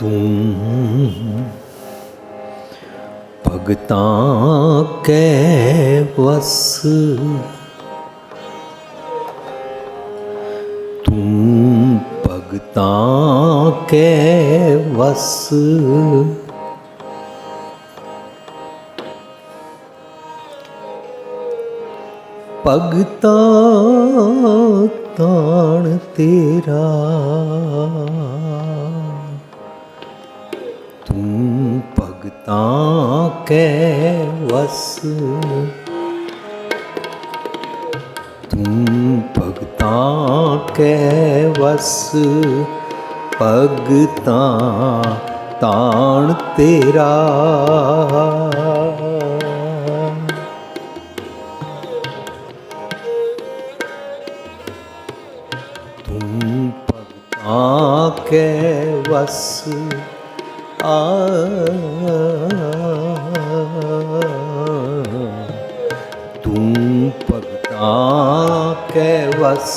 तूं भगतां कै वस, तूं भगतां कै वस। भगतां ताण तेरा, तू भगतां कै वस, तू भगतां कै वस। भगतां ताण तेरा, तू भगतां कै वस। तू भगतां कै वस,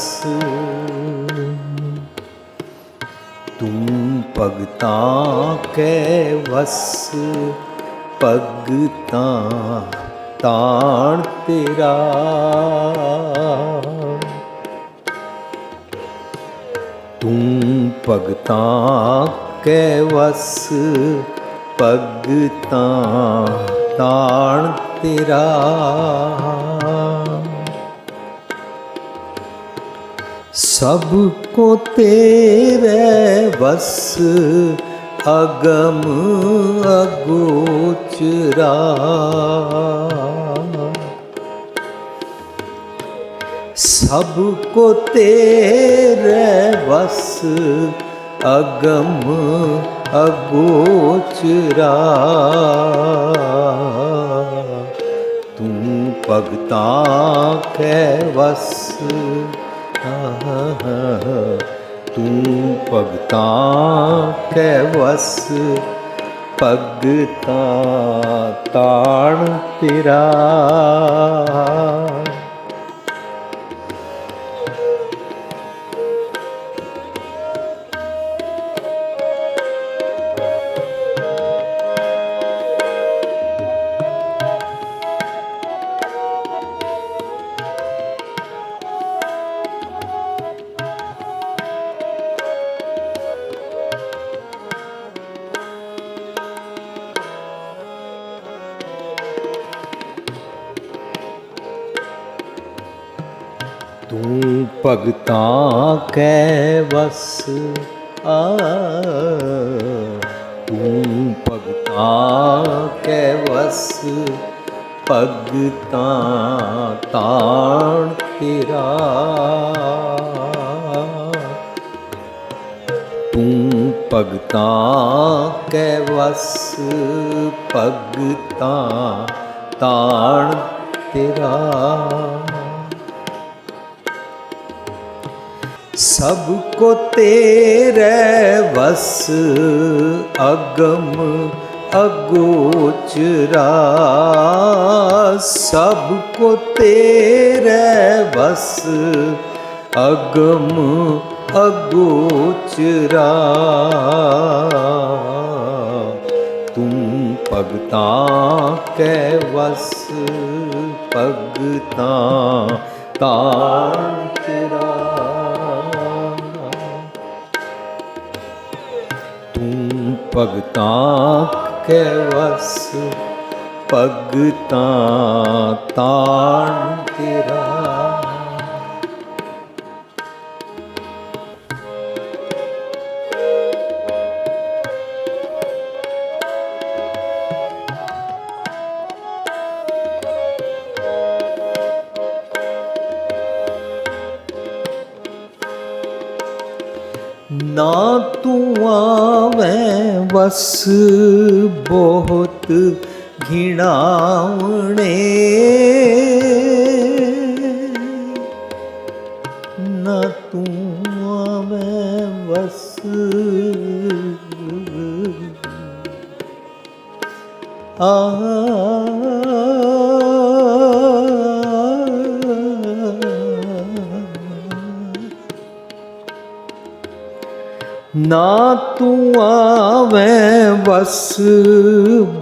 तू भगतां कै वस। भगतां ताण तेरा, तू भगतां कै वस। भगतां ताण तेरा, सबको तेरे वस। अगम अगोचरा, सबको तेरे वस। अगम अगोचरा, तू भगतां कै वस। तू भगतां कै वस। भगतां ताण तेरा, तू भगतां कै वस। तू भगतां कै वस। भगतां ताण तेरा, तू भगतां कै वस। भगतां ताण तेरा, सबको तेरे वस। अगम अगोचरा, सबको तेरे वस। अगम अगोचरा, तू भगतां कै वस। भगतां ताण तेरा, तू भगतां कै वस। भगतां ताण तेरा, ना तू आवें वस। बहुत घिणावणे, ना तू आवें वस। ना तू आवे बस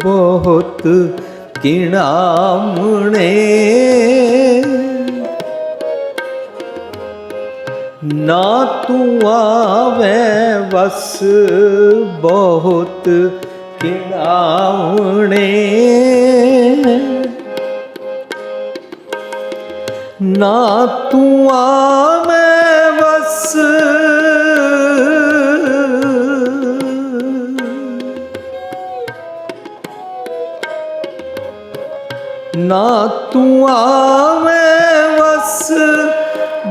बहुत किणामणे, ना तू आवे बस बहुत किणामणे, ना तू आवे बस ना तू आवे बस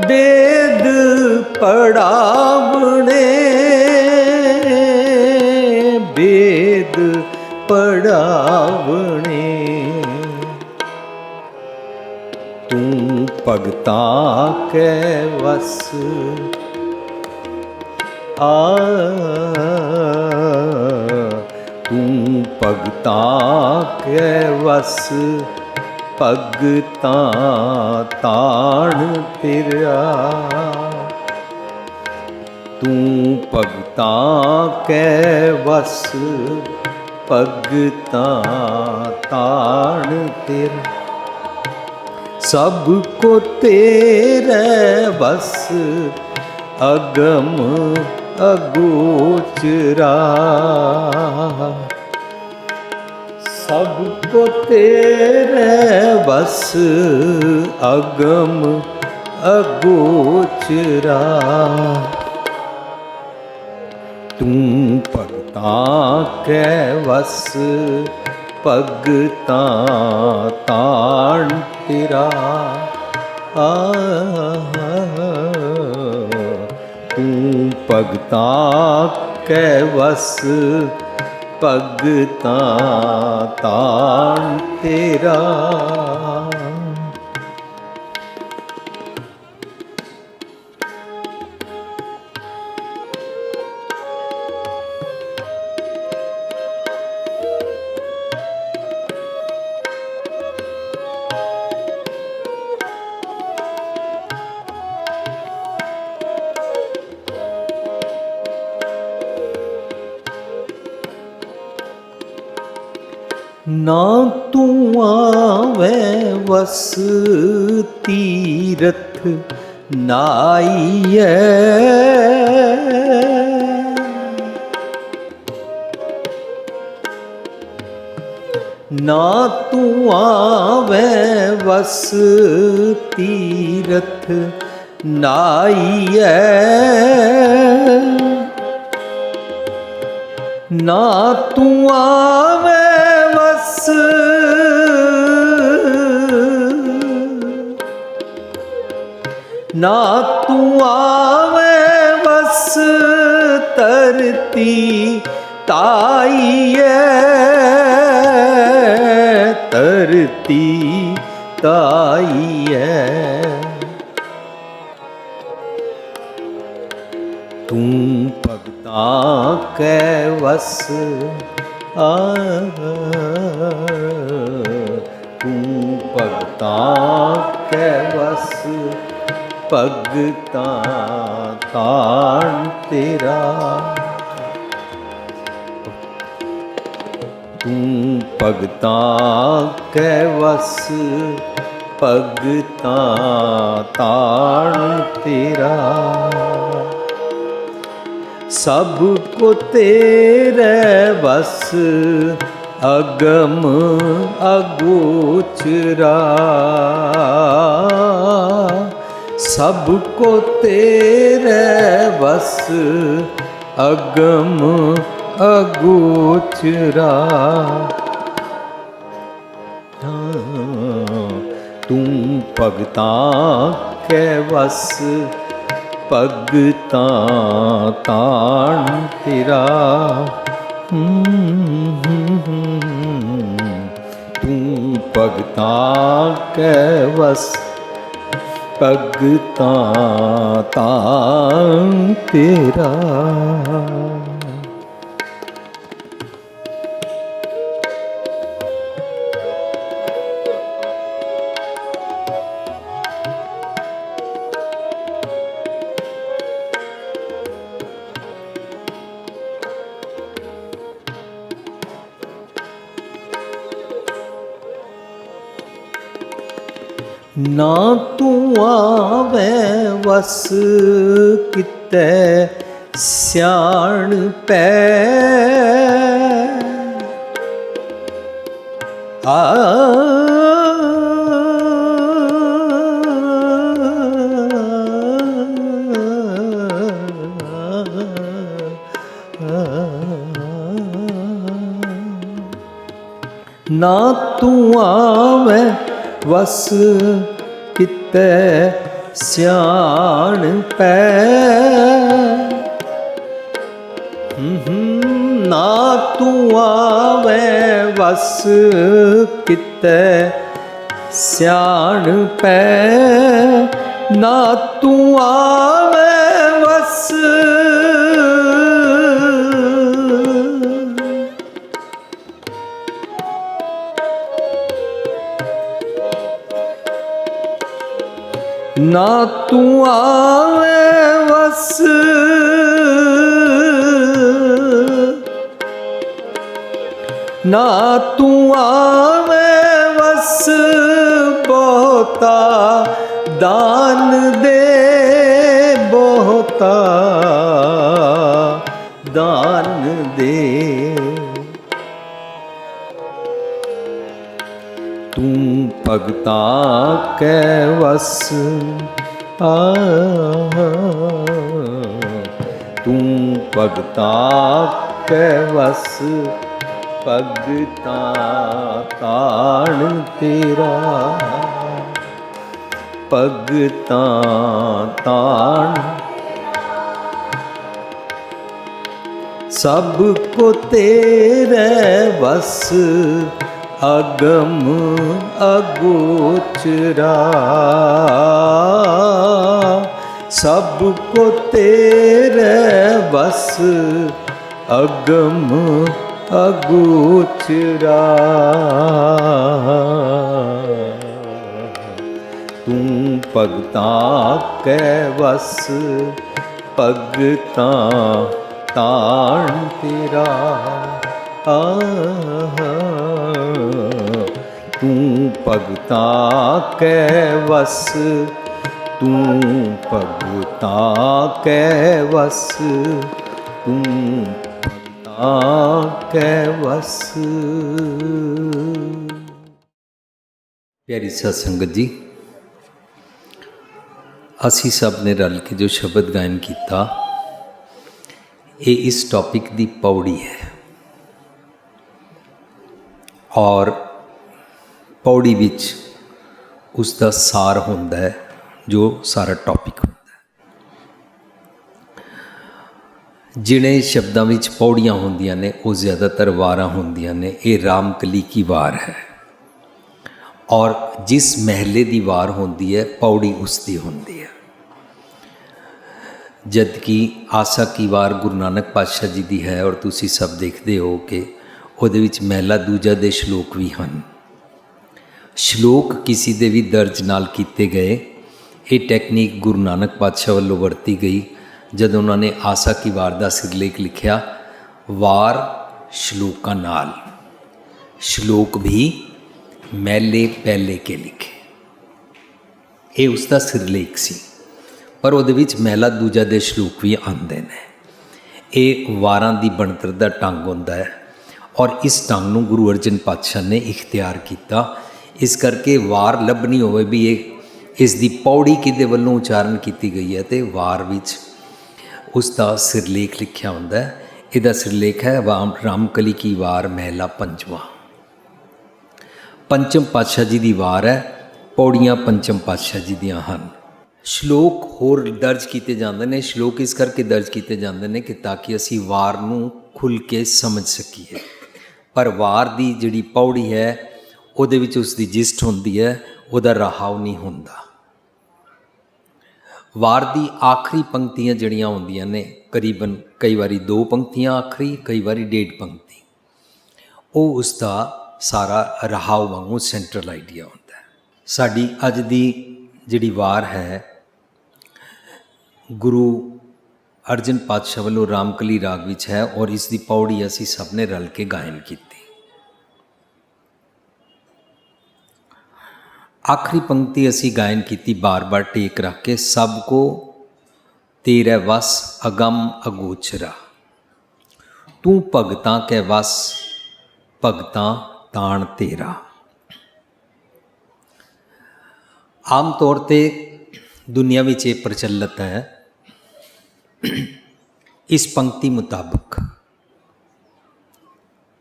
वेद पढ़ावणे, वेद पढ़ावणे, तू भगता के वस तू भगता के वस भगता ताण तेरा, तू भगता के वस भगता ताण तेरा, सबको तेरे बस अगम अगोचरा, सबको तेरे बस अगम अगोचरा, तू भगता के वस भगता ताण तेरा, तू भगता के वस भगता ताण तेरा। ना तू आवे वस तीरथ नाइए, ना तू आवे वस तीरथ नाइए, ना तू आवे वस ना तू आवे बस तरती ताइए, तरती ताइए, तू भगता के वस तू भगता के वस भगता ताण तेरा, तू भगता के वस भगता ताण तेरा, सबको तेरे बस अगम अगोचरा, सबको तेरे बस अगम अगोचरा, तू भगता के वस भगता ताण तेरा, तू भगता के वस भगता ताण तेरा। ना तू आवे वस किते सियाण पै ना तू आवे वस किते सियाण पै ना तू आवे वस किते सियाण पै ना तू आवे वस ना तू आवे वस ना तू आवे वस बहुता दान दे बहुता दान दे तू भगता कै वस तू भगता कै वस भगता ताण तेरा भगता ताण सब को तेरे वस अगम अगोचरा सबको तेरे बस अगम अगोचरा तू भगता कै वस भगता ताण तेरा तू भगता कै वस तू भगता कै वस तू भगता कै वस। प्यारी साध संगत जी, असी सब ने रल के जो शब्द गायन किया ये इस टॉपिक की पौड़ी है और पौड़ी विच उसका सार होंदा है जो सारा टॉपिक होंदा है। जिन्हें शब्दों विच पौड़ियाँ होंदियां ने वो ज़्यादातर वारां होंदियां ने। ये रामकली की वार है और जिस महले की वार होंदी है पौड़ी उसकी होंदी है। जबकि आसा की वार गुरु नानक पातशाह जी की है और तुसी सब देखते हो कि ਉਹਦੇ ਵਿੱਚ ਮਹਿਲਾ ਦੂਜਾ ਦੇ ਸ਼ਲੋਕ ਵੀ ਹਨ। ਸ਼ਲੋਕ ਕਿਸੇ ਦੇ ਵੀ ਦਰਜ ਨਾਲ ਕੀਤੇ ਗਏ। ਇਹ ਟੈਕਨੀਕ ਗੁਰੂ ਨਾਨਕ ਪਾਤਸ਼ਾਹ ਵੱਲੋਂ ਵਰਤੀ ਗਈ ਜਦੋਂ ਉਹਨਾਂ ਨੇ ਆਸਾ ਕੀ ਵਾਰ ਦਾ ਸਿਰਲੇਖ ਲਿਖਿਆ। ਵਾਰ ਸ਼ਲੋਕਾਂ ਨਾਲ, ਸ਼ਲੋਕ ਵੀ ਮਹਿਲੇ ਪਹਿਲੇ ਕੇ ਲਿਖੇ। ਇਹ ਉਸ ਦਾ ਸਿਰਲੇਖ ਸੀ ਪਰ ਉਹਦੇ ਵਿੱਚ ਮਹਿਲਾ ਦੂਜਾ ਦੇ ਸ਼ਲੋਕ ਵੀ ਆਉਂਦੇ ਨੇ। ਇਹ ਵਾਰਾਂ ਦੀ ਬਣਤਰ ਦਾ ਢੰਗ ਹੁੰਦਾ ਹੈ और इस ढंग नूं गुरु अर्जन पातशाह ने इख्तियार किया। इस करके वार लभनी होवे भी इस दी पौड़ी किदे वल्लों उचारण की गई है तो वार विच उसका सिरलेख लिखिया हुंदा है। इहदा सिरलेख है रामकली की वार महला पंजवा। पंचम पातशाह जी की वार है। पौड़ियाँ पंचम पातशाह जी दियां हन। श्लोक होर दर्ज किए जाते हैं। श्लोक इस करके दर्ज किए जाते हैं कि ताकि असी वार नूं खुल के समझ सकीए। पर वार की जिहड़ी पौड़ी है उहदे विच उसकी जिस्ट होंदी है, उहदा रहाव नहीं होंदा। वार की आखिरी पंक्तियां जिहड़ियां होंदियां ने करीबन कई बारी 2 पंक्तियां आखिरी, कई बारी 1.5 पंक्ति, वो उसका सारा रहाव वांगू सेंट्रल आइडिया होंदा है। साडी अज दी जिहड़ी वार है गुरु अर्जन पातशाह वालों रामकली राग विच है और इसकी पौड़ी असी सब ने रल के गायन की। आखिरी पंक्ति असी गायन की बार बार टेक रख के, सबको तेरे वस अगम अगोचरा, तू भगतां के वस भगतां ताण तेरा। आम तौर पे दुनिया में ये प्रचलित है, इस पंक्ति मुताबिक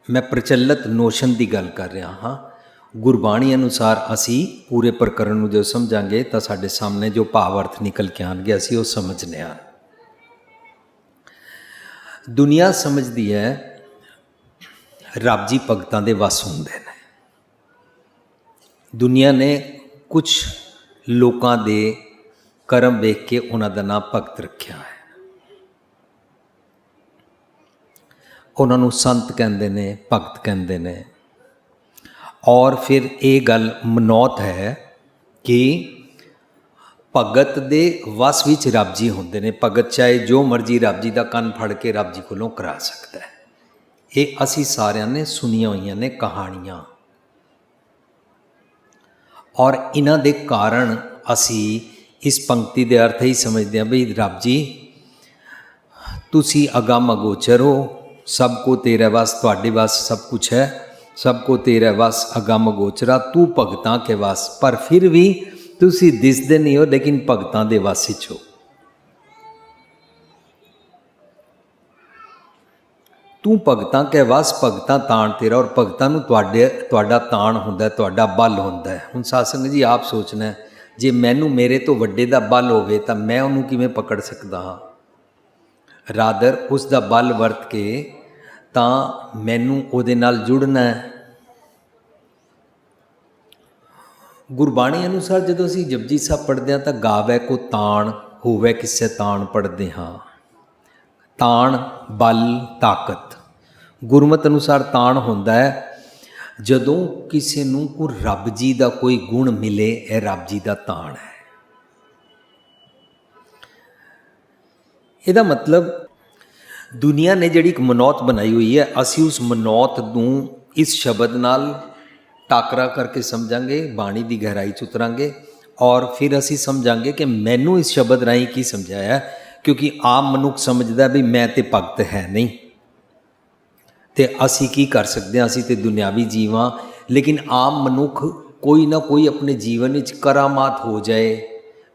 मैं प्रचलित नोशन की गल कर रहा हाँ। गुरबाणी अनुसार असी पूरे प्रकरण में जो समझांगे तो साढ़े सामने जो भाव अर्थ निकल के आएंगे असी वो समझने आ। दुनिया समझती है रब जी भगतां दे वस हुंदे ने। दुनिया ने कुछ लोगों के कर्म वेख के उन्हों का नाम भगत रखा है। उन्होंने संत कहते ने, भगत कहते ने। और फिर ये गल मनौत है कि भगत दे वस विच रब जी होंदे ने। भगत चाहे जो मर्जी रब जी का कन फड़ के रब जी कोलों करा सकता है। ये असी सारिਆਂ ने सुनिया हुई ने कहानियां, और इन्हां दे कारण असी इस पंक्ति के अर्थ ही समझते हैं भी रब जी तुसी अगम अगोचर हो, सबको तेरे वस, तुहाडे वस सब कुछ है, सबको तेरे वस अगम अगोचरा, तू भगतां के वस। पर फिर भी तुसी दिसदे नहीं हो, लेकिन भगतां दे वस विच हो। तू भगतां के वस भगतां ताण तेरा, और भगतां नूं तुहाडा ताण हुंदा है, तुहाडा बल हुंदा है। हुण साध संगत जी आप सोचना है, जे मैनू मेरे तो वड्डे दा बल होवे तां मैं उहनूं किवें पकड़ सकदा हां। रादर उस दा बल वरत के तां मैनू उहदे नाल जुड़ना है। गुरबाणी अनुसार जदों असीं जपजी साहब पढ़दे हां तां गावै को ताण होवै किसै ताण पढ़दे हां। ताण बल ताकत। गुरमत अनुसार ताण होंदा है जदों किसी नूं को रब जी का कोई गुण मिले, यह रब जी का ताण है। ਇਹਦਾ मतलब दुनिया ने जिहड़ी एक मनौत बनाई हुई है, असी उस मनौत नूं इस शब्द नाल टाकरा करके समझांगे, बाणी की गहराई च उतरांगे, और फिर असी समझांगे कि मैनू इस शब्द राही की समझाया। क्योंकि आम मनुख समझदा भी मैं तो भगत है नहीं, तो असी की कर सकते हैं, असी तो दुनियावी जीव हाँ। लेकिन आम मनुख कोई ना कोई अपने जीवन में करामात हो जाए,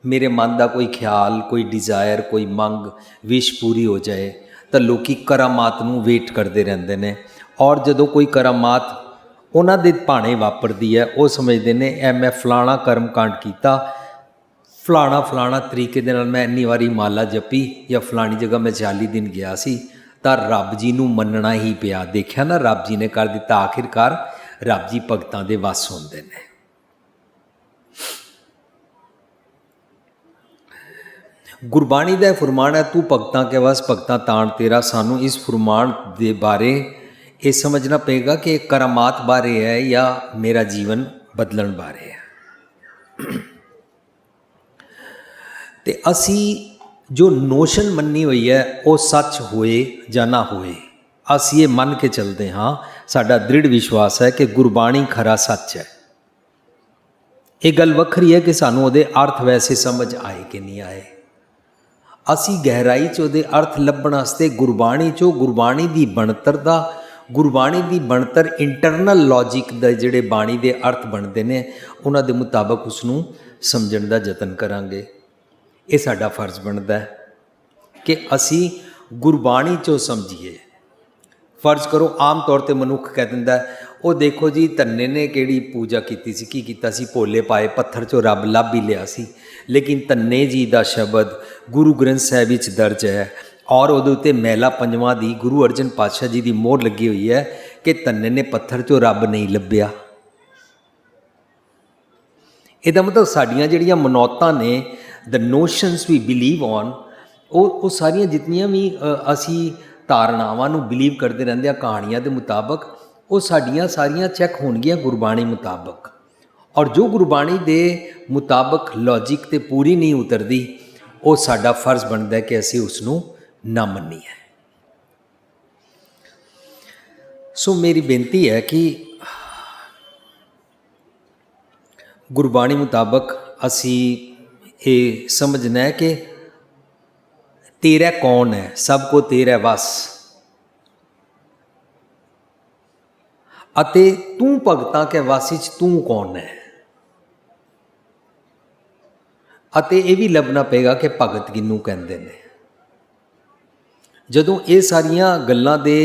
मेरे मन का कोई ख्याल, कोई डिज़ायर, कोई मंग, विश पूरी हो जाए, तो लोग करामात नूं वेट करते रहते हैं। और जदों कोई करामात उन्हां दे भाणे वापरदी है, वो समझते हैं ए मैं फलाना कर्म कांड किया, फलाना फलाना तरीके दे नाल मैं इन्नी वारी माला जपी, या फलानी जगह मैं 40 दिन गया सी, तो रब जी नूं मनना ही पिया। देखिया ना, रब जी ने कर दिता। आखिरकार रब जी भगतां दे वस होंदे ने। गुरबाणी का फुरमान है तू भगतां के वस भगतां ताण तेरा। सानू इस फुरमान के बारे ये समझना पेगा कि करामात बारे है या मेरा जीवन बदलण बारे है। ते असी जो नोशन मन्नी हुई है वो सच होए या ना होए, असी ये मन के चलते हाँ। साडा दृढ़ विश्वास है कि गुरबाणी खरा सच है। ये गल वखरी है कि सानू उहदे अर्थ वैसे समझ आए कि नहीं आए। असी गहराई च उहदे अर्थ लभण वास्ते गुरबाणी चो, गुरबाणी की बनतर का, गुरबाणी की बनतर इंटरनल लॉजिक दे जिहड़े बाणी के अर्थ बनते हैं उन्हां दे मुताबक उसनूं समझण दा यतन करांगे। ये साडा फर्ज बनता है कि असी गुरबाणी चो समझिए। फर्ज करो आम तौर पर मनुख कह दिंदा है, वो देखो जी धन्ने ने किहड़ी पूजा की सी, की कीता सी, भोले पाए पत्थर चो रब लभ ही लिया सी। लेकिन धन्ने जी का शब्द गुरु ग्रंथ साहिब विच दर्ज है, और उहदे उत्ते मैला पंजवां दी गुरु अर्जन पातशाह जी की मोहर लगी हुई है कि धन्ने ने पत्थर चो रब नहीं लभ्या। इहदा मतलब साडियां जिहड़ियां मनौतां ने, द नोशनस वी बिलीव ऑन, वो सारियां जितनियां भी असी धारनावां नूं बिलीव करते रहंदे आ कहानियां के मुताबक, वो साडियां सारियां चैक होणगियां गुरबाणी मुताबक। और जो गुरबाणी के मुताबक लॉजिक ते पूरी नहीं उतरती, वो साडा फर्ज बनता है कि असी उसनूं ना मन्नीए। सो मेरी बेनती है कि ਗੁਰਬਾਣੀ ਮੁਤਾਬਕ ਅਸੀਂ ਇਹ ਸਮਝਣਾ ਹੈ ਕਿ ਤੇਰਾ ਕੌਣ ਹੈ, ਸਭ ਕੋ ਤੇਰਾ ਵਸ, ਅਤੇ ਤੂੰ ਭਗਤਾਂ ਕੇ ਵਸ ਵਿੱਚ ਤੂੰ ਕੌਣ ਹੈ। ਅਤੇ ਇਹ ਵੀ ਲੱਭਣਾ ਪਏਗਾ ਕਿ ਭਗਤ ਕਿਹਨੂੰ ਕਹਿੰਦੇ ਨੇ। ਜਦੋਂ ਇਹ ਸਾਰੀਆਂ ਗੱਲਾਂ ਦੇ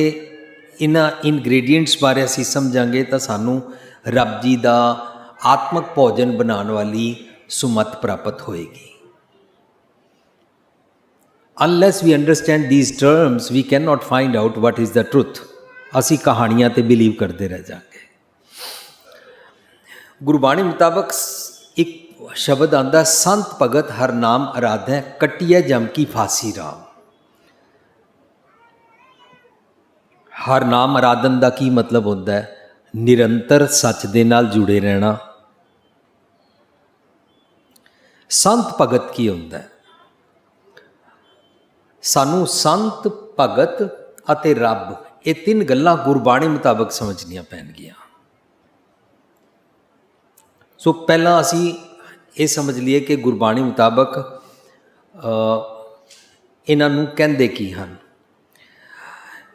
ਇਹਨਾਂ ਇਨਗਰੀਡੀਐਂਟਸ ਬਾਰੇ ਅਸੀਂ ਸਮਝਾਂਗੇ ਤਾਂ ਸਾਨੂੰ ਰੱਬ ਜੀ ਦਾ ਆਤਮਕ ਭੋਜਨ ਬਣਾਉਣ ਵਾਲੀ ਸੁਮਤ ਪ੍ਰਾਪਤ ਹੋਏਗੀ। Unless we understand these terms we can not find out what is the truth. ਅਸੀਂ ਕਹਾਣੀਆਂ ਤੇ ਬਿਲੀਵ ਕਰਦੇ ਰਹਿ ਜਾਵਾਂਗੇ। ਗੁਰਬਾਣੀ ਮੁਤਾਬਕ ਇੱਕ ਸ਼ਬਦ ਆਂਦਾ, ਸੰਤ ਭਗਤ ਹਰ ਨਾਮ ਅਰਾਧੈ, ਕੱਟਿਐ ਜਮ ਕੀ ਫਾਸੀ ਰਾਮ। ਹਰ ਨਾਮ ਅਰਾਧਨ ਦਾ ਕੀ ਮਤਲਬ ਹੁੰਦਾ ਹੈ? ਨਿਰੰਤਰ ਸੱਚ ਦੇ ਨਾਲ ਜੁੜੇ ਰਹਿਣਾ। ਸੰਤ ਭਗਤ ਕੀ ਹੁੰਦਾ ਹੈ? ਸਾਨੂੰ ਸੰਤ ਭਗਤ ਅਤੇ ਰੱਬ, ਇਹ ਤਿੰਨ ਗੱਲਾਂ ਗੁਰਬਾਣੀ ਮੁਤਾਬਕ ਸਮਝਣੀਆਂ ਪੈਣਗੀਆਂ। ਸੋ ਪਹਿਲਾਂ ਅਸੀਂ ਇਹ ਸਮਝ ਲਈਏ ਕਿ ਗੁਰਬਾਣੀ ਮੁਤਾਬਕ ਇਹਨਾਂ ਨੂੰ ਕਹਿੰਦੇ ਕੀ ਹਨ।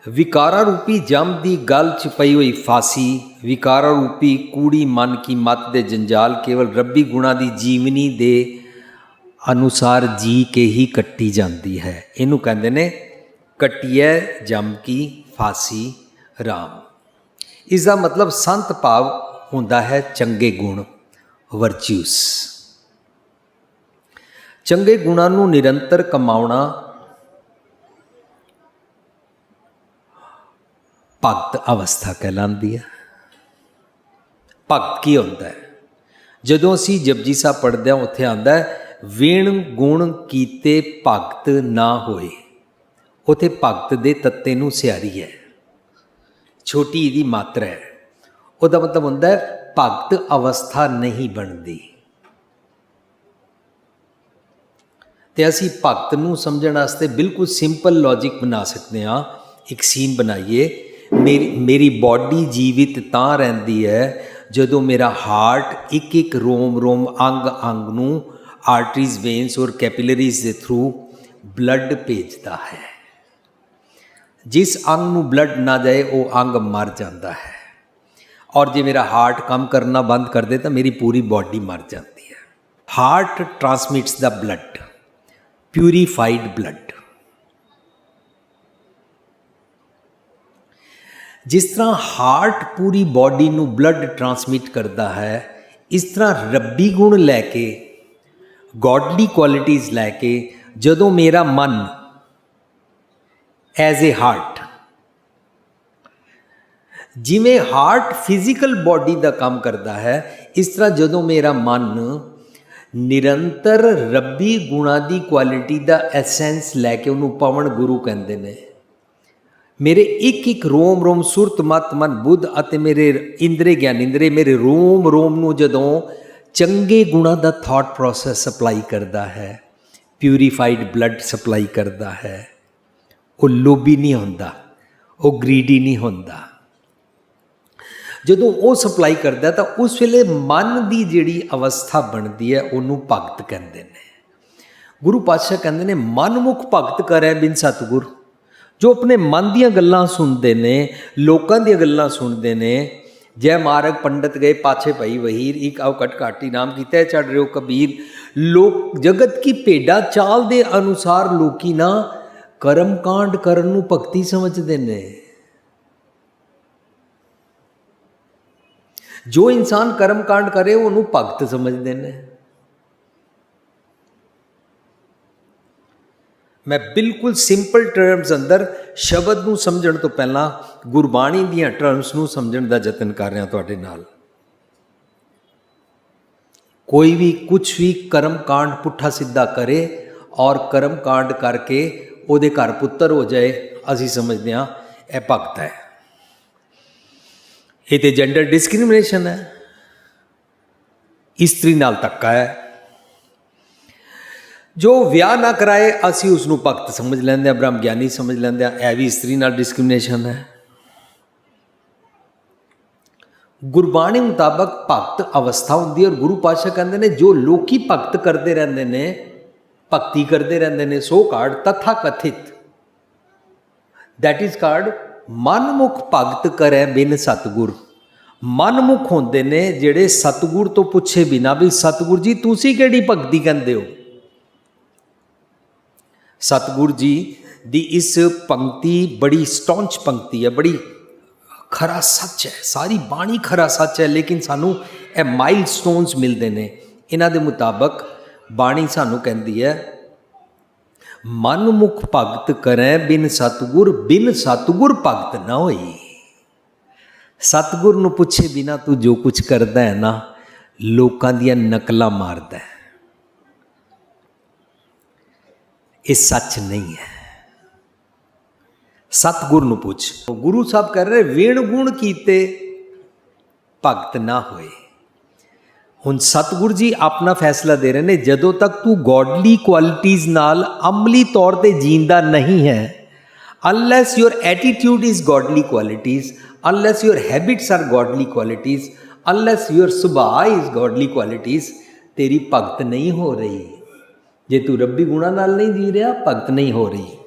ਵਿਕਾਰਾ ਰੂਪੀ ਜਮ ਦੀ ਗਲ 'ਚ ਪਈ ਹੋਈ ਫਾਸੀ, ਵਿਕਾਰਾ ਰੂਪੀ ਕੂੜੀ ਮਨ ਕੀ ਮੱਤ ਦੇ ਜੰਜਾਲ ਕੇਵਲ ਰੱਬੀ ਗੁਣਾ ਦੀ ਜੀਵਨੀ ਦੇ ਅਨੁਸਾਰ ਜੀ ਕੇ ਹੀ ਕੱਟੀ ਜਾਂਦੀ ਹੈ। ਇਹਨੂੰ ਕਹਿੰਦੇ ਨੇ ਕੱਟਿਐ ਜਮ ਕੀ ਫਾਸੀ ਰਾਮ। ਇਸ ਦਾ ਮਤਲਬ ਸੰਤ ਭਾਵ ਹੁੰਦਾ ਹੈ ਚੰਗੇ ਗੁਣ, ਵਰਚੂਸ। ਚੰਗੇ ਗੁਣਾਂ ਨੂੰ ਨਿਰੰਤਰ ਕਮਾਉਣਾ ਭਗਤ ਅਵਸਥਾ ਕਹਿਲਾਂਦੀ ਹੈ। ਭਗਤ ਕੀ ਹੁੰਦਾ ਹੈ? ਜਦੋਂ ਅਸੀਂ ਜਪਜੀ ਸਾਹਿਬ ਪੜ੍ਹਦੇ ਹਾਂ ਉੱਥੇ ਆਉਂਦਾ ਹੈ, ਵਿਣ ਗੁਣ ਕੀਤੇ ਭਗਤ ਨਾ ਹੋਏ। ਉੱਥੇ ਭਗਤ ਦੇ ਤੱਤੇ ਨੂੰ ਸਿਆਰੀ ਹੈ, ਛੋਟੀ ਇਹਦੀ ਮਾਤਰਾ ਹੈ। ਉਹਦਾ ਮਤਲਬ ਹੁੰਦਾ ਹੈ ਭਗਤ ਅਵਸਥਾ ਨਹੀਂ ਬਣਦੀ। ਤੇ ਅਸੀਂ ਭਗਤ ਨੂੰ ਸਮਝਣ ਵਾਸਤੇ ਬਿਲਕੁਲ ਸਿੰਪਲ ਲੌਜਿਕ ਬਣਾ ਸਕਦੇ ਹਾਂ। ਇੱਕ ਸੀਨ ਬਣਾਈਏ, ਮੇਰੀ ਬਾਡੀ ਜੀਵਿਤ ਤਾਂ ਰਹਿੰਦੀ ਹੈ ਜਦੋਂ ਮੇਰਾ ਹਾਰਟ ਇੱਕ ਇੱਕ ਰੋਮ ਰੋਮ ਅੰਗ ਨੂੰ ਆਰਟਰੀਜ਼, ਵੇਨਸ ਔਰ ਕੈਪਿਲਰੀਜ਼ ਦੇ ਥਰੂ ਬਲੱਡ ਭੇਜਦਾ ਹੈ। ਜਿਸ ਅੰਗ ਨੂੰ ਬਲੱਡ ਨਾ ਜਾਏ ਉਹ ਅੰਗ ਮਰ ਜਾਂਦਾ ਹੈ। ਔਰ ਜੇ ਮੇਰਾ ਹਾਰਟ ਕੰਮ ਕਰਨਾ ਬੰਦ ਕਰ ਦੇ ਤਾਂ ਮੇਰੀ ਪੂਰੀ ਬਾਡੀ ਮਰ ਜਾਂਦੀ ਹੈ। ਹਾਰਟ ਟਰਾਂਸਮਿਟਸ ਦਾ ਬਲੱਡ, ਪਿਊਰੀਫਾਈਡ ਬਲੱਡ। ਜਿਸ ਤਰ੍ਹਾਂ ਹਾਰਟ ਪੂਰੀ ਬਾਡੀ ਨੂੰ ਬਲੱਡ ਟਰਾਂਸਮਿਟ ਕਰਦਾ ਹੈ, ਇਸ ਤਰ੍ਹਾਂ ਰੱਬੀ ਗੁਣ ਲੈ ਕੇ, ਗੋਡਲੀ ਕੁਆਲਿਟੀਜ਼ ਲੈ ਕੇ ਜਦੋਂ ਮੇਰਾ ਮਨ ਐਜ਼ ਏ ਹਾਰਟ, ਜਿਵੇਂ ਹਾਰਟ ਫਿਜ਼ੀਕਲ ਬਾਡੀ ਦਾ ਕੰਮ ਕਰਦਾ ਹੈ, ਇਸ ਤਰ੍ਹਾਂ ਜਦੋਂ ਮੇਰਾ ਮਨ ਨਿਰੰਤਰ ਰੱਬੀ ਗੁਣਾਂ ਦੀ ਕੁਆਲਿਟੀ ਦਾ ਐਸੈਂਸ ਲੈ ਕੇ, ਉਹਨੂੰ ਪਵਨ ਗੁਰੂ ਕਹਿੰਦੇ ਨੇ, ਮੇਰੇ ਇੱਕ ਇੱਕ ਰੋਮ ਰੋਮ, ਸੁਰਤ ਮਤ ਮਨ ਬੁੱਧ ਅਤੇ ਮੇਰੇ ਇੰਦਰੇ ਗਿਆਨਿੰਦਰੇ, ਮੇਰੇ ਰੋਮ ਰੋਮ ਨੂੰ ਜਦੋਂ ਚੰਗੇ ਗੁਣਾਂ ਦਾ ਥਾਟ ਪ੍ਰੋਸੈਸ ਸਪਲਾਈ ਕਰਦਾ ਹੈ, ਪਿਊਰੀਫਾਈਡ ਬਲੱਡ ਸਪਲਾਈ ਕਰਦਾ ਹੈ, ਉਹ ਲੋਭੀ ਨਹੀਂ ਹੁੰਦਾ, ਉਹ ਗਰੀਡੀ ਨਹੀਂ ਹੁੰਦਾ। ਜਦੋਂ ਉਹ ਸਪਲਾਈ ਕਰਦਾ ਤਾਂ ਉਸ ਵੇਲੇ ਮਨ ਦੀ ਜਿਹੜੀ ਅਵਸਥਾ ਬਣਦੀ ਹੈ ਉਹਨੂੰ ਭਗਤ ਕਹਿੰਦੇ ਨੇ। ਗੁਰੂ ਪਾਤਸ਼ਾਹ ਕਹਿੰਦੇ ਨੇ, ਮਨਮੁਖ ਭਗਤ ਕਰੈ ਬਿਨ ਸਤਿਗੁਰ। ਜੋ ਆਪਣੇ ਮਨ ਦੀਆਂ ਗੱਲਾਂ ਸੁਣਦੇ ਨੇ, ਲੋਕਾਂ ਦੀਆਂ ਗੱਲਾਂ ਸੁਣਦੇ ਨੇ। ਜੈ ਮਾਰਗ ਪੰਡਤ ਗਏ ਪਾਛੇ ਭਈ ਵਹੀਰ, ਇੱਕ ਅਵਕਟ ਘਾਟੀ ਨਾਮ ਕੀਤਾ ਚੜ ਰਿਓ ਕਬੀਰ। ਲੋਕ ਜਗਤ ਕੀ ਭੇਡਾਂ ਚਾਲ ਦੇ ਅਨੁਸਾਰ ਲੋਕੀ ਨਾ ਕਰਮ ਕਾਂਡ ਕਰਨ ਨੂੰ ਭਗਤੀ ਸਮਝਦੇ ਨੇ। ਜੋ ਇਨਸਾਨ ਕਰਮ ਕਾਂਡ ਕਰੇ ਉਹਨੂੰ ਭਗਤ ਸਮਝਦੇ ਨੇ। ਮੈਂ ਬਿਲਕੁਲ ਸਿੰਪਲ ਟਰਮਸ ਅੰਦਰ ਸ਼ਬਦ ਨੂੰ ਸਮਝਣ ਤੋਂ ਪਹਿਲਾਂ ਗੁਰਬਾਣੀ ਦੀਆਂ ਟਰਮਸ ਨੂੰ ਸਮਝਣ ਦਾ ਯਤਨ ਕਰ ਰਿਹਾ ਤੁਹਾਡੇ ਨਾਲ। ਕੋਈ ਵੀ ਕੁਛ ਵੀ ਕਰਮ ਕਾਂਡ ਪੁੱਠਾ ਸਿੱਧਾ ਕਰੇ ਔਰ ਕਰਮ ਕਾਂਡ ਕਰਕੇ ਉਹਦੇ ਘਰ ਪੁੱਤਰ ਹੋ ਜਾਏ, ਅਸੀਂ ਸਮਝਦੇ ਹਾਂ ਇਹ ਭਗਤ ਹੈ। ਇਹ ਤੇ ਜੈਂਡਰ ਡਿਸਕ੍ਰਿਮੀਨੇਸ਼ਨ ਹੈ, ਇਸਤਰੀ ਨਾਲ ਧੱਕਾ ਹੈ। ਜੋ ਵਿਆਹ ਨਾ ਕਰਾਏ ਅਸੀਂ ਉਸ ਨੂੰ ਭਗਤ ਸਮਝ ਲੈਂਦੇ ਹਾਂ, ਬ੍ਰਹਮ ਗਿਆਨੀ ਸਮਝ ਲੈਂਦੇ ਹਾਂ, ਇਹ ਵੀ ਇਸਤਰੀ ਨਾਲ ਡਿਸਕ੍ਰਿਮੀਨੇਸ਼ਨ ਹੈ। ਗੁਰਬਾਣੀ ਮੁਤਾਬਕ ਭਗਤ ਅਵਸਥਾ ਹੁੰਦੀ ਹੈ, ਔਰ ਗੁਰੂ ਪਾਤਸ਼ਾਹ ਕਹਿੰਦੇ ਨੇ ਜੋ ਲੋਕੀ ਭਗਤ ਕਰਦੇ ਰਹਿੰਦੇ ਨੇ, ਭਗਤੀ ਕਰਦੇ ਰਹਿੰਦੇ ਨੇ, ਸੋ ਕਾਰਡ ਤਥਾ ਕਥਿਤ, ਦੈਟ ਇਜ਼ ਕਾਰਡ ਮਨਮੁਖ ਭਗਤ ਕਰੈ ਬਿਨ ਸਤਿਗੁਰ। ਮਨਮੁਖ ਹੁੰਦੇ ਨੇ ਜਿਹੜੇ ਸਤਿਗੁਰ ਤੋਂ ਪੁੱਛੇ ਬਿਨਾ ਵੀ ਸਤਿਗੁਰ ਜੀ ਤੁਸੀਂ ਕਿਹੜੀ ਭਗਤੀ ਕਹਿੰਦੇ ਹੋ। ਸਤਿਗੁਰ ਜੀ ਦੀ ਇਸ ਪੰਕਤੀ ਬੜੀ ਸਟੌਂਚ ਪੰਕਤੀ ਹੈ, ਬੜੀ ਖਰਾ ਸੱਚ ਹੈ, ਸਾਰੀ ਬਾਣੀ ਖਰਾ ਸੱਚ ਹੈ, ਲੇਕਿਨ ਸਾਨੂੰ ਇਹ ਮਾਈਲ ਸਟੋਨਸ ਮਿਲਦੇ ਨੇ। ਇਹਨਾਂ ਦੇ ਮੁਤਾਬਕ ਬਾਣੀ ਸਾਨੂੰ ਕਹਿੰਦੀ ਹੈ ਮਨਮੁਖ ਭਗਤ ਕਰੈ ਬਿਨ ਸਤਿਗੁਰ ਭਗਤ ਨਾ ਹੋਈ। ਸਤਿਗੁਰ ਨੂੰ ਪੁੱਛੇ ਬਿਨਾ ਤੂੰ ਜੋ ਕੁਝ ਕਰਦਾ ਹੈ ਨਾ, ਲੋਕਾਂ ਦੀਆਂ ਨਕਲਾਂ ਮਾਰਦਾ ਹੈ, ਇਹ ਸੱਚ ਨਹੀਂ ਹੈ। ਸਤਿਗੁਰ ਨੂੰ ਪੁੱਛ। ਗੁਰੂ ਸਾਹਿਬ ਕਹਿ ਰਹੇ ਵਿਣ ਗੁਣ ਕੀਤੇ ਭਗਤ ਨਾ ਹੋਏ। ਹੁਣ ਸਤਿਗੁਰ ਜੀ ਆਪਣਾ ਫੈਸਲਾ ਦੇ ਰਹੇ ਨੇ, ਜਦੋਂ ਤੱਕ ਤੂੰ ਗੋਡਲੀ ਕੁਆਲਿਟੀਜ਼ ਨਾਲ ਅਮਲੀ ਤੌਰ ਤੇ ਜੀਂਦਾ ਨਹੀਂ ਹੈ, unless your attitude is godly qualities, unless your habits are godly qualities, unless your ਸੁਭਾਅ ਇਜ਼ ਗੋਡਲੀ ਕੁਆਲਿਟੀਜ਼, ਤੇਰੀ ਭਗਤ ਨਹੀਂ ਹੋ ਰਹੀ। ਜੇ ਤੂੰ ਰੱਬੀ ਗੁਣਾਂ ਨਾਲ ਨਹੀਂ ਜੀ ਰਿਹਾ, ਭਗਤ ਨਹੀਂ ਹੋ ਰਹੀ।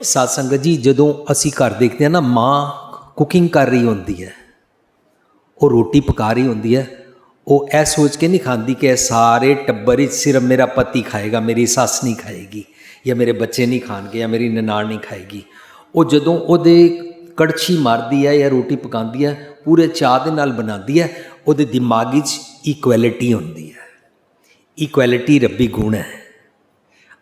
ਸਾਧ ਸੰਗਤ ਜੀ, ਜਦੋਂ ਅਸੀਂ ਘਰ ਦੇਖਦੇ ਹਾਂ ਨਾ, ਮਾਂ ਕੁਕਿੰਗ ਕਰ ਰਹੀ ਹੁੰਦੀ ਹੈ, ਉਹ ਰੋਟੀ ਪਕਾ ਰਹੀ ਹੁੰਦੀ ਹੈ, ਉਹ ਇਹ ਸੋਚ ਕੇ ਨਹੀਂ ਖਾਂਦੀ ਕਿ ਇਹ ਸਾਰੇ ਟੱਬਰ ਵਿੱਚ ਸਿਰਫ ਮੇਰਾ ਪਤੀ ਖਾਏਗਾ, ਮੇਰੀ ਸੱਸ ਨਹੀਂ ਖਾਏਗੀ, ਜਾਂ ਮੇਰੇ ਬੱਚੇ ਨਹੀਂ ਖਾਣਗੇ, ਜਾਂ ਮੇਰੀ ਨਨਾਣ ਨਹੀਂ ਖਾਏਗੀ। ਉਹ ਜਦੋਂ ਉਹਦੇ ਕੜਛੀ ਮਾਰਦੀ ਹੈ ਜਾਂ ਰੋਟੀ ਪਕਾਉਂਦੀ ਹੈ, ਪੂਰੇ ਚਾਅ ਦੇ ਨਾਲ ਬਣਾਉਂਦੀ ਹੈ, ਉਹਦੇ ਦਿਮਾਗ ਵਿੱਚ ਇਕੁਐਲਿਟੀ ਹੁੰਦੀ ਹੈ। ਇਕੁਐਲਿਟੀ ਰੱਬੀ ਗੁਣ ਹੈ।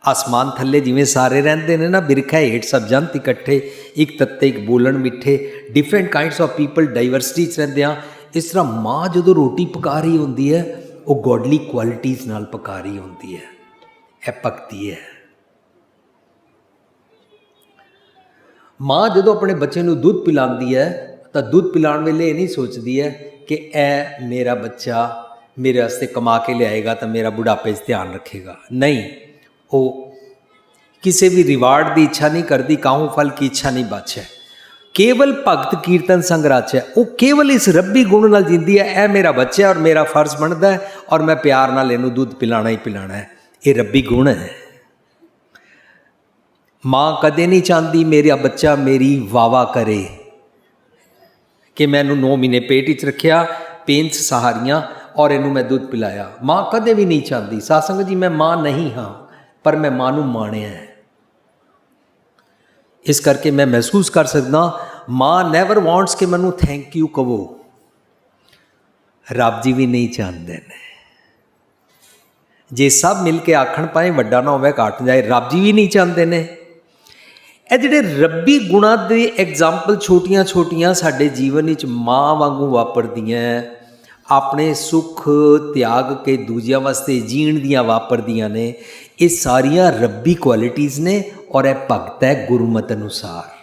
ਆਸਮਾਨ ਥੱਲੇ ਜਿਵੇਂ ਸਾਰੇ ਰਹਿੰਦੇ ਨੇ ਨਾ, ਬਿਰਖਾ ਹੇਠ ਸਭ ਜੰਤ ਇਕੱਠੇ, ਇੱਕ ਤੱਤੇ ਇੱਕ ਬੋਲਣ ਮਿੱਠੇ, different kinds of people diversity 'ਚ ਰਹਿੰਦੇ ਆ। ਇਸ ਤਰ੍ਹਾਂ ਮਾਂ ਜਦੋਂ ਰੋਟੀ ਪਕਾ ਰਹੀ ਹੁੰਦੀ ਹੈ, ਉਹ ਗੋਡਲੀ ਕੁਆਲਿਟੀਜ਼ ਨਾਲ ਪਕਾ ਰਹੀ ਹੁੰਦੀ ਹੈ। ਇਹ ਭਗਤੀ ਹੈ। ਮਾਂ ਜਦੋਂ ਆਪਣੇ ਬੱਚੇ ਨੂੰ ਦੁੱਧ ਪਿਲਾਉਂਦੀ ਹੈ, ਤਾਂ ਦੁੱਧ ਪਿਲਾਉਣ ਵੇਲੇ ਇਹ ਨਹੀਂ ਸੋਚਦੀ ਹੈ ਕਿ ਇਹ ਮੇਰਾ ਬੱਚਾ ਮੇਰੇ ਵਾਸਤੇ ਕਮਾ ਕੇ ਲਿਆਏਗਾ ਤਾਂ ਮੇਰਾ ਬੁਢਾਪੇ 'ਚ ਧਿਆਨ ਰੱਖੇਗਾ। ਨਹੀਂ, ਉਹ ਕਿਸੇ ਵੀ ਰਿਵਾਰਡ ਦੀ ਇੱਛਾ ਨਹੀਂ ਕਰਦੀ, ਕਾਹੂ ਫਲ ਕੀ ਇੱਛਾ ਨਹੀਂ ਬਾਛੈ। ਕੇਵਲ ਭਗਤ ਕੀਰਤਨ ਸੰਗ ਰਾਚੈ। ਉਹ ਕੇਵਲ ਇਸ ਰੱਬੀ ਗੁਣ ਨਾਲ ਜਿੰਦੀ ਹੈ, ਇਹ ਮੇਰਾ ਬੱਚਾ ਔਰ ਮੇਰਾ ਫਰਜ਼ ਬਣਦਾ ਹੈ, ਔਰ ਮੈਂ ਪਿਆਰ ਨਾਲ ਇਹਨੂੰ ਦੁੱਧ ਪਿਲਾਣਾ ਹੀ ਪਿਲਾਣਾ ਹੈ। ਇਹ ਰੱਬੀ ਗੁਣ ਹੈ। ਮਾਂ ਕਦੇ ਨਹੀਂ ਚਾਹੁੰਦੀ ਮੇਰਾ ਬੱਚਾ ਮੇਰੀ ਵਾਵਾ ਕਰੇ, ਕਿ ਮੈਨੂੰ 9 ਮਹੀਨੇ ਪੇਟ ਵਿੱਚ ਰੱਖਿਆ, ਪੇਂਸ ਸਹਾਰੀਆਂ ਔਰ ਇਹਨੂੰ ਮੈਂ ਦੁੱਧ ਪਿਲਾਇਆ। ਮਾਂ ਕਦੇ ਵੀ ਨਹੀਂ ਚਾਹੁੰਦੀ। ਸਾਧ ਸੰਗਤ ਜੀ, ਮੈਂ ਮਾਂ ਨਹੀਂ ਹਾਂ, ਪਰ ਮੈਂ ਮਾਂ ਨੂੰ ਮਾਣਿਆ ਹੈ। ਇਸ ਕਰਕੇ ਮੈਂ ਮਹਿਸੂਸ ਕਰ ਸਕਦਾ, ਮਾਂ ਨੈਵਰ ਵਾਂਟਸ ਕਿ ਮੈਨੂੰ ਥੈਂਕ ਯੂ ਕਹੋ। ਰੱਬ ਜੀ ਵੀ ਨਹੀਂ ਚਾਹੁੰਦੇ ਨੇ। ਜੇ ਸਭ ਮਿਲ ਕੇ ਆਖਣ ਪਾਏ ਵੱਡਾ ਨਾ ਹੋਵੇ ਘਟ ਜਾਏ, ਰੱਬ ਜੀ ਵੀ ਨਹੀਂ ਚਾਹੁੰਦੇ ਨੇ। ਇਹ ਜਿਹੜੇ ਰੱਬੀ ਗੁਣਾਂ ਦੇ ਐਗਜ਼ਾਮਪਲ ਛੋਟੀਆਂ ਛੋਟੀਆਂ ਸਾਡੇ ਜੀਵਨ ਵਿੱਚ ਮਾਂ ਵਾਂਗੂ ਵਾਪਰਦੀਆਂ, ਆਪਣੇ ਸੁੱਖ ਤਿਆਗ ਕੇ ਦੂਜਿਆਂ ਵਾਸਤੇ ਜੀਣ ਦੀਆਂ ਵਾਪਰਦੀਆਂ ਨੇ। ਇਹ ਸਾਰੀਆਂ ਰੱਬੀ ਕੁਆਲਿਟੀਜ਼ ਨੇ, ਔਰ ਇਹ ਭਗਤ ਹੈ ਗੁਰਮਤਿ ਅਨੁਸਾਰ।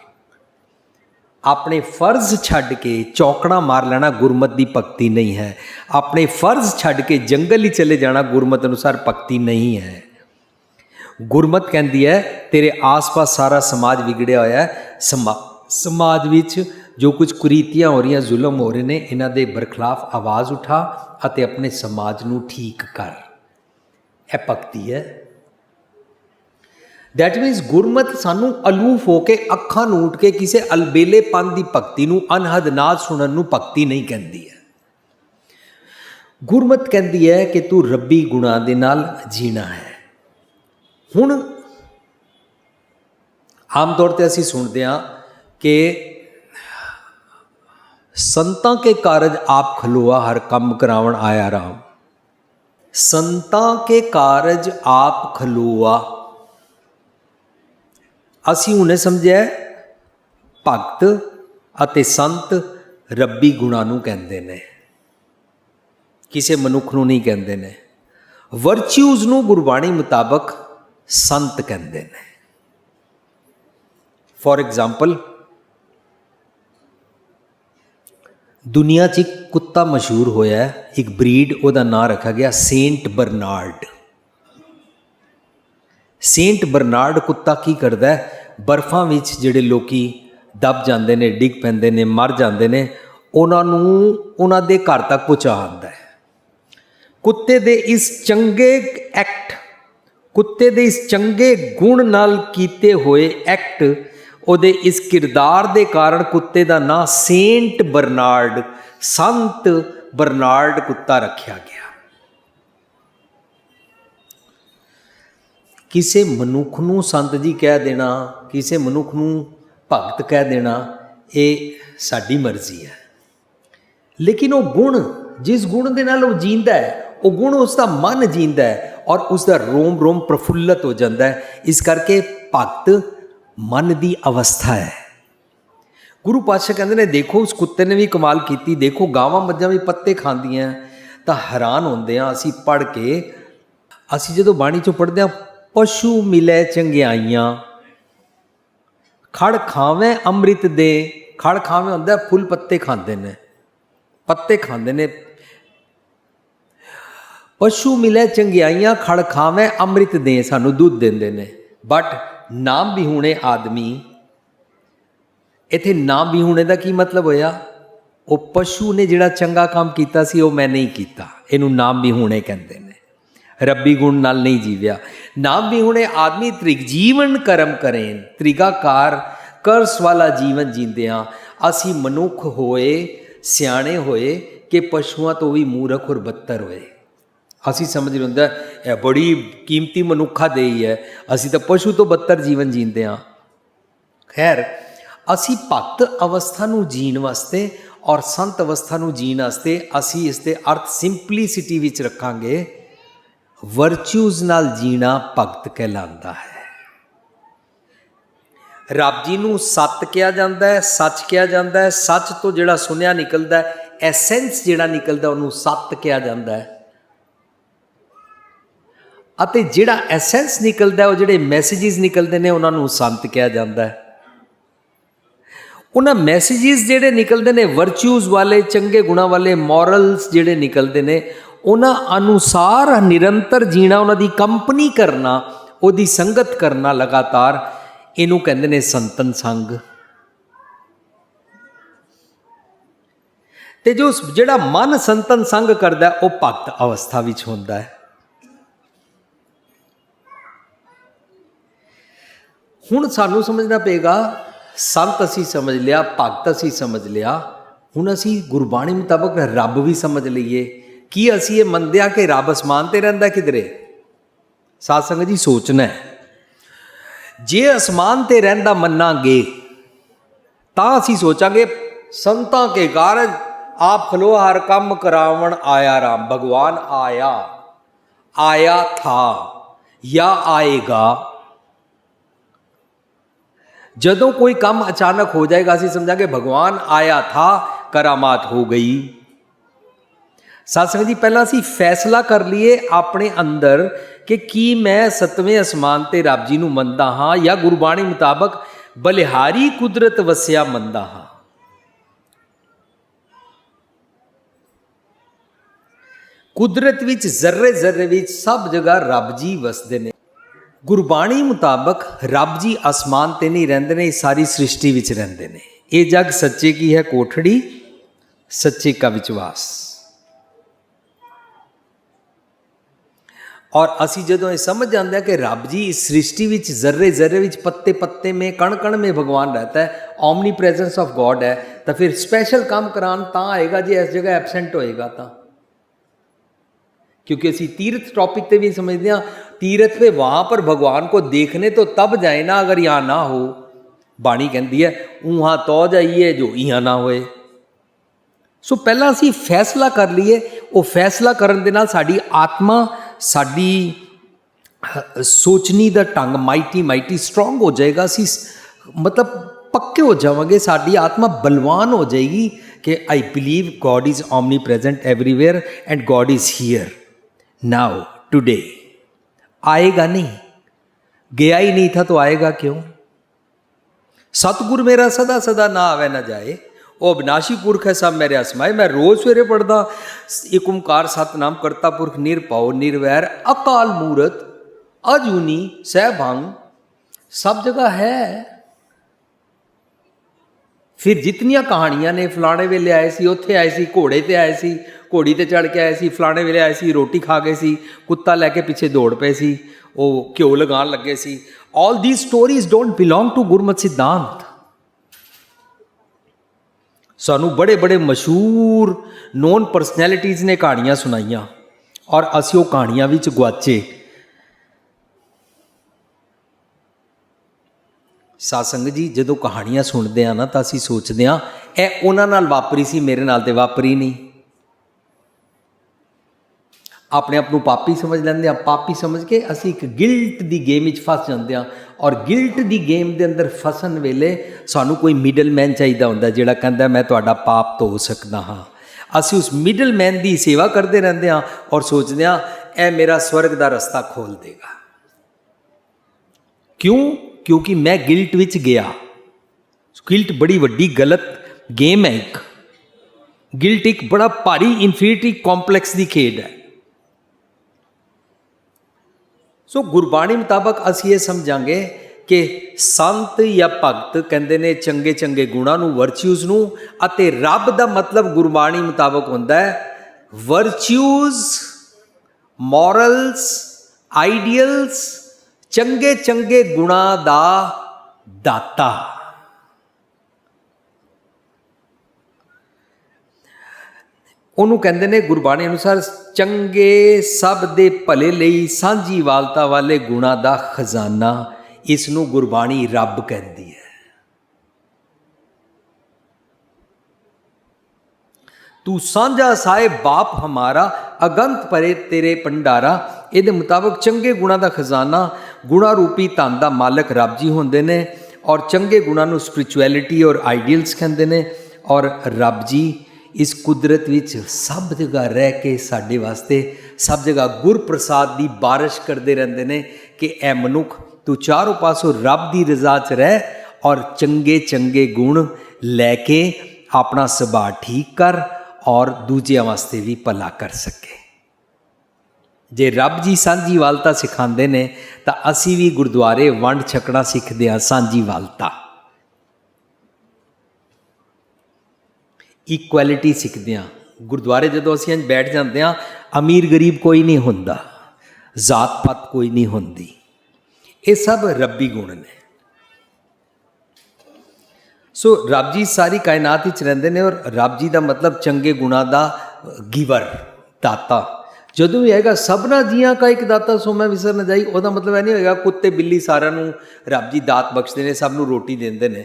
ਆਪਣੇ ਫਰਜ਼ ਛੱਡ ਕੇ ਚੌਕੜਾ ਮਾਰ ਲੈਣਾ ਗੁਰਮਤਿ ਦੀ ਭਗਤੀ ਨਹੀਂ ਹੈ। ਆਪਣੇ ਫਰਜ਼ ਛੱਡ ਕੇ ਜੰਗਲ ਹੀ ਚਲੇ ਜਾਣਾ ਗੁਰਮਤਿ ਅਨੁਸਾਰ ਭਗਤੀ ਨਹੀਂ ਹੈ। ਗੁਰਮਤਿ ਕਹਿੰਦੀ ਹੈ ਤੇਰੇ ਆਸ-ਪਾਸ ਸਾਰਾ ਸਮਾਜ ਵਿਗੜਿਆ ਹੋਇਆ ਹੈ, ਸਮਾਜ ਵਿੱਚ ਜੋ ਕੁਝ ਕੁਰੀਤੀਆਂ ਹੋ ਰਹੀਆਂ, ਜ਼ੁਲਮ ਹੋ ਰਹੇ ਨੇ, ਇਹਨਾਂ ਦੇ ਬਰਖਲਾਫ ਆਵਾਜ਼ ਉਠਾ ਅਤੇ ਆਪਣੇ ਸਮਾਜ ਨੂੰ ਠੀਕ ਕਰ। ਇਹ ਭਗਤੀ ਹੈ। ਦੈਟ ਮੀਨਸ ਗੁਰਮਤਿ ਸਾਨੂੰ ਅਲੂਫ ਹੋ ਕੇ, ਅੱਖਾਂ ਨੂੰ ਉੱਟ ਕੇ ਕਿਸੇ ਅਲਬੇਲੇਪਨ ਦੀ ਭਗਤੀ ਨੂੰ, ਅਨਹਦ ਨਾਦ ਸੁਣਨ ਨੂੰ ਭਗਤੀ ਨਹੀਂ ਕਹਿੰਦੀ ਹੈ। ਗੁਰਮਤਿ ਕਹਿੰਦੀ ਹੈ ਕਿ ਤੂੰ ਰੱਬੀ ਗੁਣਾਂ ਦੇ ਨਾਲ ਜੀਣਾ ਹੈ। ਹੁਣ ਆਮ ਤੌਰ ਤੇ ਅਸੀਂ ਸੁਣਦੇ ਹਾਂ ਕਿ ਸੰਤਾਂ ਕੇ ਕਾਰਜ ਆਪ ਖਲੋਆ, ਹਰ ਕੰਮ ਕਰਾਵਣ ਆਇਆ ਰਾਮ। ਸੰਤਾਂ ਕੇ ਕਾਰਜ ਆਪ ਖਲੋਆ, ਅਸੀਂ ਹੁਣੇ ਸਮਝਿਆ ਭਗਤ ਅਤੇ ਸੰਤ ਰੱਬੀ ਗੁਣਾਂ ਨੂੰ ਕਹਿੰਦੇ ਨੇ, ਕਿਸੇ ਮਨੁੱਖ ਨੂੰ ਨਹੀਂ ਕਹਿੰਦੇ ਨੇ। ਵਰਚੂਜ਼ ਨੂੰ ਗੁਰਬਾਣੀ ਮੁਤਾਬਕ ਸੰਤ ਕਹਿੰਦੇ ਨੇ। ਫੋਰ ਐਗਜ਼ਾਮਪਲ, ਦੁਨੀਆ 'ਚ ਇੱਕ ਕੁੱਤਾ ਮਸ਼ਹੂਰ ਹੋਇਆ ਹੈ, ਇੱਕ ਬਰੀਡ, ਉਹਦਾ ਨਾਂ ਰੱਖਿਆ ਗਿਆ ਸੇਂਟ ਬਰਨਾਰਡ। ਸੇਂਟ ਬਰਨਾਰਡ ਕੁੱਤਾ ਕੀ ਕਰਦਾ ਹੈ, ਬਰਫਾਂ ਵਿੱਚ ਜਿਹੜੇ ਲੋਕੀ दब जाते ने, डिग पैंदे ने, मर जाते ने, उन्होंने दे घर तक पहुँचा आंदा है। कुत्ते दे इस चंगे एक्ट, कुत्ते दे इस चंगे गुण नाल कीते हुए एक्ट, ਉਹਦੇ इस किरदार के कारण कुत्ते का नाम सेंट बरनार्ड, संत बरनार्ड कुत्ता रखा गया। किसी मनुख नूं संत जी कह देना, किसी मनुख नूं भगत कह देना, ये साडी मर्जी है। लेकिन वो गुण, जिस गुण के नाल वो जींदा है, वो गुण उसका मन जींदा है और उसका रोम रोम प्रफुल्लत हो जाता है। इस करके भगत मन की अवस्था है। गुरु पातशाह कहते हैं, देखो उस कुत्ते ने भी कमाल की, देखो गावां मੱਝਾਂ भी पत्ते खांदियां, तो हैरान होंदे आ असीं पढ़ के। असीं जदों बाणी चों पढ़दे आ, पशु मिलै चंगियाइयां, खड़ खावें अमृत दे, खड़ खावें हुंदा फुल पत्ते खांदे ने, पत्ते खांदे ने। पशु मिलै चंगियाइयां, खड़ खावें अमृत दे, सानूं दुध देंदे ने। बट नाम विहूणे आदमी, इत्थे नाम विहूणे का की मतलब होया? वो पशु ने जिहड़ा चंगा काम कीता सी, वो मैं नहीं कीता, इहनूं नाम विहूणे कहंदे ने। रब्बी गुण नाल नहीं जीविया। नाम विहूणे आदमी त्रिजीवन कर्म करें, त्रिगाकार कर्स वाला जीवन जींदे हां। असीं मनुख होए, सियाणे होए कि पशुआं तो भी मूर्ख और बदतर होए। असी समझ रहे होंगे यह बड़ी कीमती मनुखा देही है, असी तो पशु तो बदतर जीवन जींदे हाँ। खैर, असी भगत अवस्था नूं जीण वास्ते और संत अवस्था नूं जीण वास्ते असी इसके अर्थ सिंपलीसिटी विच रखांगे। वर्च्यूज नाल जीना भगत कहलांदा है। रब जी नूं सत कहा जाता है, सच कहा जाता है। सच तो जिहड़ा सुनिया निकलदा है, एसेंस जिहड़ा निकलदा उहनूं सत कहा जाता है। ਅਤੇ ਜਿਹੜਾ ਐਸੈਂਸ ਨਿਕਲਦਾ, ਉਹ ਜਿਹੜੇ ਮੈਸੇजेस ਨਿਕਲਦੇ ਨੇ, ਉਹਨਾਂ ਨੂੰ ਸੰਤ ਕਿਹਾ ਜਾਂਦਾ ਹੈ। ਉਹਨਾਂ ਮੈਸੇजेस ਜਿਹੜੇ ਨਿਕਲਦੇ ਨੇ ਵਰਚੂਜ਼ ਵਾਲੇ, ਚੰਗੇ ਗੁਣਾਂ ਵਾਲੇ, ਮੋਰਲਸ ਜਿਹੜੇ ਨਿਕਲਦੇ ਨੇ, ਉਹਨਾਂ ਅਨੁਸਾਰ ਨਿਰੰਤਰ ਜੀਣਾ, ਉਹਨਾਂ ਦੀ ਕੰਪਨੀ ਕਰਨਾ, ਉਹਦੀ ਸੰਗਤ ਕਰਨਾ ਲਗਾਤਾਰ, ਇਹਨੂੰ ਕਹਿੰਦੇ ਨੇ ਸੰਤਨ ਸੰਗ। ਤੇ ਜੋ ਜਿਹੜਾ ਮਨ ਸੰਤਨ ਸੰਗ ਕਰਦਾ, ਉਹ ਭਗਤ ਅਵਸਥਾ ਵਿੱਚ ਹੁੰਦਾ ਹੈ। ਹੁਣ ਸਾਨੂੰ ਸਮਝਣਾ ਪਏਗਾ, ਸੰਤ ਅਸੀਂ ਸਮਝ ਲਿਆ, ਭਗਤ ਅਸੀਂ ਸਮਝ ਲਿਆ, ਹੁਣ ਅਸੀਂ ਗੁਰਬਾਣੀ ਮੁਤਾਬਕ ਰੱਬ ਵੀ ਸਮਝ ਲਈਏ। ਕੀ ਅਸੀਂ ਇਹ ਮੰਨਦੇ ਹਾਂ ਕਿ ਰੱਬ ਅਸਮਾਨ ਤੇ ਰਹਿੰਦਾ ਕਿਧਰੇ? ਸਾਧ ਸੰਗਤ ਜੀ ਸੋਚਣਾ ਹੈ। ਜੇ ਅਸਮਾਨ ਤੇ ਰਹਿੰਦਾ ਮੰਨਾਂਗੇ ਤਾਂ ਅਸੀਂ ਸੋਚਾਂਗੇ ਸੰਤਾਂ ਕੇ ਕਾਰਜ ਆਪ ਖਲੋ ਹਰ ਕੰਮ ਕਰਾਵਣ ਆਇਆ ਰਾਮ। ਭਗਵਾਨ ਆਇਆ, ਆਇਆ ਥਾ ਜਾਂ ਆਏਗਾ। ਜਦੋਂ ਕੋਈ ਕੰਮ अचानक हो जाएगा, ਅਸੀਂ ਸਮਝਾਂਗੇ भगवान आया था, करामात हो गई। सत्संग जी, पहला ਅਸੀਂ फैसला कर लिए अपने अंदर कि की मैं सतवें आसमान ते रब जी नूं ਮੰਨਦਾ ਹਾਂ ਜਾਂ ਗੁਰਬਾਣੀ ਮੁਤਾਬਕ ਬਲਿਹਾਰੀ ਕੁਦਰਤ ਵਸਿਆ ਮੰਨਦਾ ਹਾਂ। ਕੁਦਰਤ ਵਿੱਚ ਜ਼ਰਰੇ ਜ਼ਰਰੇ ਵਿੱਚ ਸਭ ਜਗ੍ਹਾ ਰੱਬ ਜੀ ਵਸਦੇ ਨੇ। गुरबाणी मुताबक रब जी आसमान ते नहीं रहिंदे ने, सारी सृष्टि विच रहिंदे ने। ये जग सच्चे की है कोठड़ी, सच्चे का विश्वास। और असी जदों ये समझ जाते हैं कि रब जी इस सृष्टि विच जर्रे जर्रे विच, पत्ते पत्ते में, कण कण में भगवान रहता है, ओमनी प्रेजेंस ऑफ गॉड है, तो फिर स्पैशल काम करान तां आएगा जे इस जगह एबसेंट होएगा तां। क्योंकि असी तीर्थ टॉपिक पे भी समझते हैं, तीर्थ पे वहाँ पर भगवान को देखने तो तब जाए ना अगर यहाँ ना हो। बाणी कहती है वहाँ तो जाइए जो यहाँ ना होए। सो पहला असी फैसला कर लिए, वो फैसला करन दे नाल साडी आत्मा, साडी सोचनी दा ढंग माइटी स्ट्रोंग हो जाएगा। असी मतलब पक्के हो जावांगे, साडी आत्मा बलवान हो जाएगी कि I believe God is omni present everywhere and God is here now today. आएगा नहीं, गया ही नहीं था तो आएगा क्यों? सतगुर मेरा सदा सदा ना आवे ना जाए, वो अविनाशी पुरख है सब मेरे असमाए। मैं रोज़ सवेरे पढ़दा एक ओंकार सतनाम करता पुरख निरभव निर्वैर अकाल मूरत अजूनी सहभंग, सब जगह है। फिर जितनियां कहानियां ने, फलाने वेले आए सी, उत्थे आए सी, घोड़े ते आए सी, घोड़ी ते चढ़ के आए सी, फलाने वेले आए सी, रोटी खा गए सी, कुत्ता लैके पिछे दौड़ पे सी, वो घ्यो लगान लगे सी। All these stories don't belong to Gurmat सिद्धांत। सानू बड़े बड़े मशहूर नोन परसनैलिटीज़ ने कहानियां सुनाइयां और असीं वो कहानियां विच गुआचे। साध संगत जी, जदों कहानियां सुनते हैं ना तो असीं सोचते हैं ਇਹ ਉਹਨਾਂ ਨਾਲ ਵਾਪਰੀ ਸੀ, ਮੇਰੇ ਨਾਲ तो वापरी नहीं। अपने आप को पापी समझ लेंगे, पापी समझ के असी एक गिल्ट की गेम फस जाते हैं। और गिल्ट की गेम के अंदर फसन वेले सानू कोई मिडल मैन चाहिए होंगे जिहड़ा कहता मैं तुहाडा पाप धो सकता हाँ। असी उस मिडल मैन की सेवा करते रहते हैं और सोचते हैं यह मेरा स्वर्ग का रस्ता खोल देगा। क्यों? क्योंकि मैं गिल्ट विच गया। गिल्ट बड़ी वड्डी गलत गेम है। एक गिल्ट एक बड़ा भारी इन्फीरिटी कॉम्पलैक्स की खेड है। सो गुरबाणी मुताबक असी ये समझांगे कि संत या भगत कहते ने चंगे चंगे गुणां नूं, वर्च्यूज़ नूं, अते रब दा मतलब गुरबाणी मुताबक हुंदा है वर्च्यूज़, मॉरल्स, आइडियल्स, चंगे चंगे गुणां दा दाता। ਉਹਨੂੰ ਕਹਿੰਦੇ ਨੇ ਗੁਰਬਾਣੀ ਅਨੁਸਾਰ ਚੰਗੇ ਸਭ ਦੇ ਭਲੇ ਲਈ ਸਾਂਝੀ ਵਾਲਤਾ ਵਾਲੇ ਗੁਣਾਂ ਦਾ ਖਜ਼ਾਨਾ। ਇਸ ਨੂੰ ਗੁਰਬਾਣੀ ਰੱਬ ਕਹਿੰਦੀ ਹੈ। ਤੂੰ ਸਾਂਝਾ ਸਾਹਿਬ ਬਾਪ ਹਮਾਰਾ, ਅਗੰਤ ਪਰੇ ਤੇਰੇ ਭੰਡਾਰਾ। ਇਹਦੇ ਮੁਤਾਬਕ ਚੰਗੇ ਗੁਣਾਂ ਦਾ ਖਜ਼ਾਨਾ, ਗੁਣਾ ਰੂਪੀ ਧਨ ਦਾ ਮਾਲਕ ਰੱਬ ਜੀ ਹੁੰਦੇ ਨੇ। ਔਰ ਚੰਗੇ ਗੁਣਾਂ ਨੂੰ ਸਪਿਰਿਚੁਅਲਿਟੀ ਔਰ ਆਈਡੀਅਲਸ ਕਹਿੰਦੇ ਨੇ। ਔਰ ਰੱਬ ਜੀ इस कुदरत विच सब जगह रह के साडे वास्ते सब जगह गुर प्रसाद की बारिश करते रहते हैं कि ए मनुख तू चारों पासों रब की रजा च रह और चंगे चंगे गुण लैके अपना सुभाव ठीक कर और दूजिया वास्ते भी भला कर सके। जे रब जी सांझी वालता सिखाते हैं तो असी भी गुरुद्वारे वंड छकना सीखते हैं। सांझी वालता, इक्वैलिटी सीखते हैं। गुरुद्वारे जो असीं बैठ जाते हैं, अमीर गरीब कोई नहीं होंदा, जात पात कोई नहीं होंदी। ये सब रब्बी गुण ने। सो रब जी सारी कायनात विच रहिंदे ने और रब जी का मतलब चंगे गुणा का गिवर, दाता। जदों भी आएगा सबना जियां का एक दाता सो मैं विसर न जाई, उसका मतलब यह नहीं होगा कुत्ते बिल्ली सारिਆਂ ਨੂੰ रब जी दात बख्शते हैं, सब ਨੂੰ रोटी देंदे ने।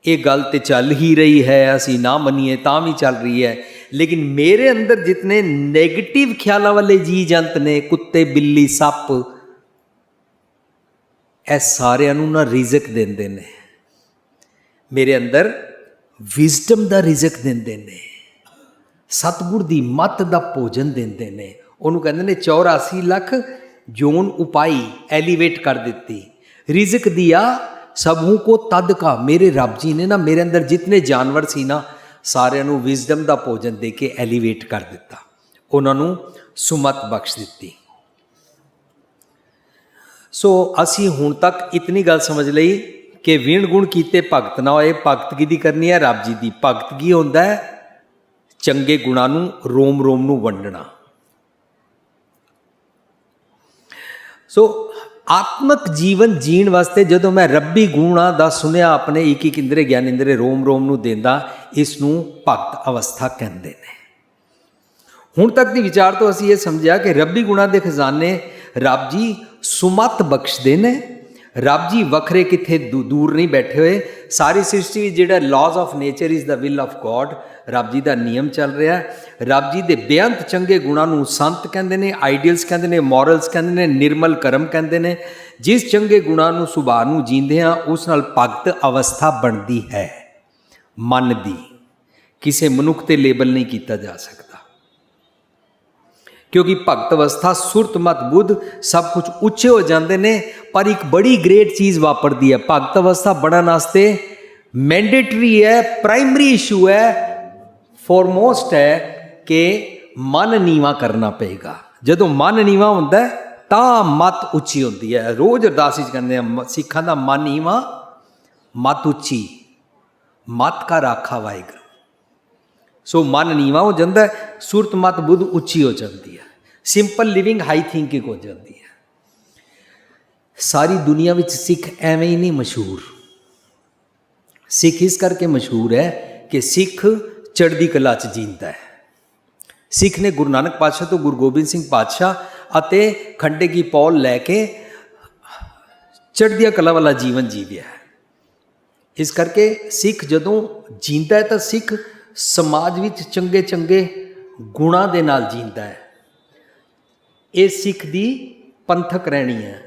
ये गल तो चल ही रही है, असी ना मनीए तां भी चल रही है। लेकिन मेरे अंदर जितने नेगेटिव ख्यालों वाले जी जंत ने, कुत्ते बिल्ली सप, ए सारिਆਂ ਨੂੰ ना रिजक देंदे ने। मेरे अंदर विजडम का रिजक देंदे ने, सतगुर की मत का भोजन देंदे ने। उन्होंने कहते हैं 84 लाख जोन उपाई एलिवेट कर दी। रिजक दिया सबों को तद का। मेरे रब जी ने ना मेरे अंदर जितने जानवर सी ना सारिਆਂ ਨੂੰ विजडम का भोजन दे के एलिवेट कर दिता, उन्होंने सुमत बख्श दी। सो असी हुण तक इतनी गल समझ लई कि विण गुण कीते भगत ना होए। भगत किहदी करनी है? रब जी की। भगत की होंदा है? चंगे गुणां नूं रोम रोम नूं वंडना। सो आत्मक जीवन जीण वास्ते जदों मैं रब्बी गुणां दा सुनिया अपने एक एक इंद्रे ज्ञान इंद्रे रोम रोम नूं देंदा, इसनूं भगत अवस्था कहंदे ने। हुण तक दी विचार तो असीं ये समझिया कि रब्बी गुणां दे खजाने रब जी सुमत बख्शदे ने। रब जी वखरे किथे दूर नहीं बैठे हुए। सारी सृष्टि जिहड़ा laws of nature is the will of God, रब जी का नियम चल रहा है। रब जी के बेअंत चंगे गुणां नूं संत कहते हैं, आइडियल्स कहते हैं, मॉरल्स कहते हैं, निर्मल कर्म कहते हैं। जिस चंगे गुणां नूं सुभाव नूं जींदे हां उस नाल भगत अवस्था बनती है। मन दी किसी मनुख ते लेबल नहीं किया जा सकता, क्योंकि भगत अवस्था सुरत मत बुद्ध सब कुछ उच्चे हो जाते हैं। पर एक बड़ी ग्रेट चीज़ वापरती है। भगत अवस्था बनने वास्ते मैंडेटरी है, प्राइमरी इशू है, फॉरमोस्ट है कि मन नीवा करना पेगा। जदों मन नीवा होंदा है तां मत उच्ची होती है। रोज़ अरदास कहते हैं सिखां दा मन नीवा मत उच्ची। ਮਤ ਕਾ ਰਾਖਾ ਵਾਹਿਗੁਰੂ। ਸੋ ਮਨ ਨੀਵਾਂ ਹੋ ਜਾਂਦਾ, ਸੁਰਤ ਮਤ ਬੁੱਧ ਉੱਚੀ ਹੋ ਜਾਂਦੀ ਹੈ, ਸਿੰਪਲ ਲਿਵਿੰਗ ਹਾਈ ਥਿੰਕਿੰਗ ਹੋ ਜਾਂਦੀ ਹੈ। ਸਾਰੀ ਦੁਨੀਆ ਵਿੱਚ ਸਿੱਖ ਐਵੇਂ ਹੀ ਨਹੀਂ ਮਸ਼ਹੂਰ। ਸਿੱਖ ਇਸ ਕਰਕੇ ਮਸ਼ਹੂਰ ਹੈ ਕਿ ਸਿੱਖ ਚੜ੍ਹਦੀ ਕਲਾ 'ਚ ਜੀਂਦਾ ਹੈ। ਸਿੱਖ ਨੇ ਗੁਰੂ ਨਾਨਕ ਪਾਤਸ਼ਾਹ ਤੋਂ ਗੁਰੂ ਗੋਬਿੰਦ ਸਿੰਘ ਪਾਤਸ਼ਾਹ ਅਤੇ ਖੰਡੇ ਕੀ ਪੌਲ ਲੈ ਕੇ ਚੜ੍ਹਦੀ ਕਲਾ ਵਾਲਾ ਜੀਵਨ ਜੀਵਿਆ ਹੈ। ਇਸ ਕਰਕੇ ਸਿੱਖ ਜਦੋਂ ਜੀਂਦਾ ਹੈ ਤਾਂ ਸਿੱਖ ਸਮਾਜ ਵਿੱਚ ਚੰਗੇ ਚੰਗੇ ਗੁਣਾਂ ਦੇ ਨਾਲ ਜੀਂਦਾ ਹੈ। ਇਹ ਸਿੱਖ ਦੀ ਪੰਥਕ ਰਹਿਣੀ ਹੈ,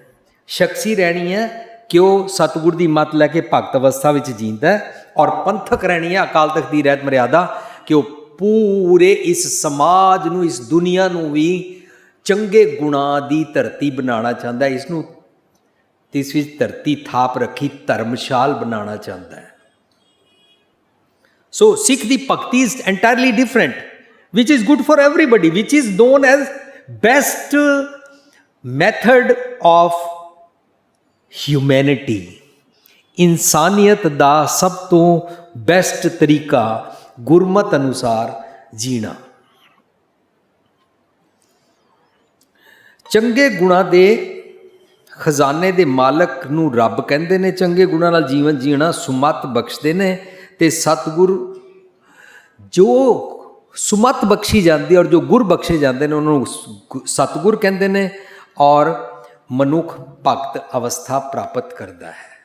ਸ਼ਖਸੀ ਰਹਿਣੀ ਹੈ ਕਿ ਉਹ ਸਤਿਗੁਰ ਦੀ ਮੱਤ ਲੈ ਕੇ ਭਗਤ ਅਵਸਥਾ ਵਿੱਚ ਜੀਂਦਾ ਹੈ, ਔਰ ਪੰਥਕ ਰਹਿਣੀ ਹੈ ਅਕਾਲ ਤਖਤ ਦੀ ਰਹਿਤ ਮਰਿਆਦਾ ਕਿ ਉਹ ਪੂਰੇ ਇਸ ਸਮਾਜ ਨੂੰ, ਇਸ ਦੁਨੀਆ ਨੂੰ ਵੀ ਚੰਗੇ ਗੁਣਾਂ ਦੀ ਧਰਤੀ ਬਣਾਉਣਾ ਚਾਹੁੰਦਾ ਹੈ। ਇਸ ਨੂੰ ਇਸ ਵਿੱਚ ਧਰਤੀ ਥਾਪ ਰੱਖੀ ਧਰਮਸ਼ਾਲ ਬਣਾਉਣਾ ਚਾਹੁੰਦਾ ਹੈ। ਸੋ ਸਿੱਖ ਦੀ ਭਗਤੀ is ਐਂਟਾਇਰਲੀ different, which is good for everybody, which is non as best method of humanity. ਇਨਸਾਨੀਅਤ ਦਾ ਸਭ ਤੋਂ ਬੈਸਟ ਤਰੀਕਾ ਗੁਰਮਤ ਅਨੁਸਾਰ ਜੀਣਾ। ਚੰਗੇ ਗੁਣਾਂ ਦੇ ਖਜ਼ਾਨੇ ਦੇ ਮਾਲਕ ਨੂੰ ਰੱਬ ਕਹਿੰਦੇ ਨੇ। ਚੰਗੇ ਗੁਣਾਂ ਨਾਲ ਜੀਵਨ ਜੀਣਾ ਸੁਮਤ ਬਖਸ਼ਦੇ ਨੇ, ਤੇ ਸਤਿਗੁਰ ਜੋ ਸੁਮਤ ਬਖਸ਼ੀ ਜਾਂਦੀ ਔਰ ਜੋ ਗੁਰ ਬਖਸ਼ੇ ਜਾਂਦੇ ਨੇ ਉਹਨਾਂ ਨੂੰ ਸਤਿਗੁਰ ਕਹਿੰਦੇ ਨੇ, ਔਰ ਮਨੁੱਖ ਭਗਤ ਅਵਸਥਾ ਪ੍ਰਾਪਤ ਕਰਦਾ ਹੈ।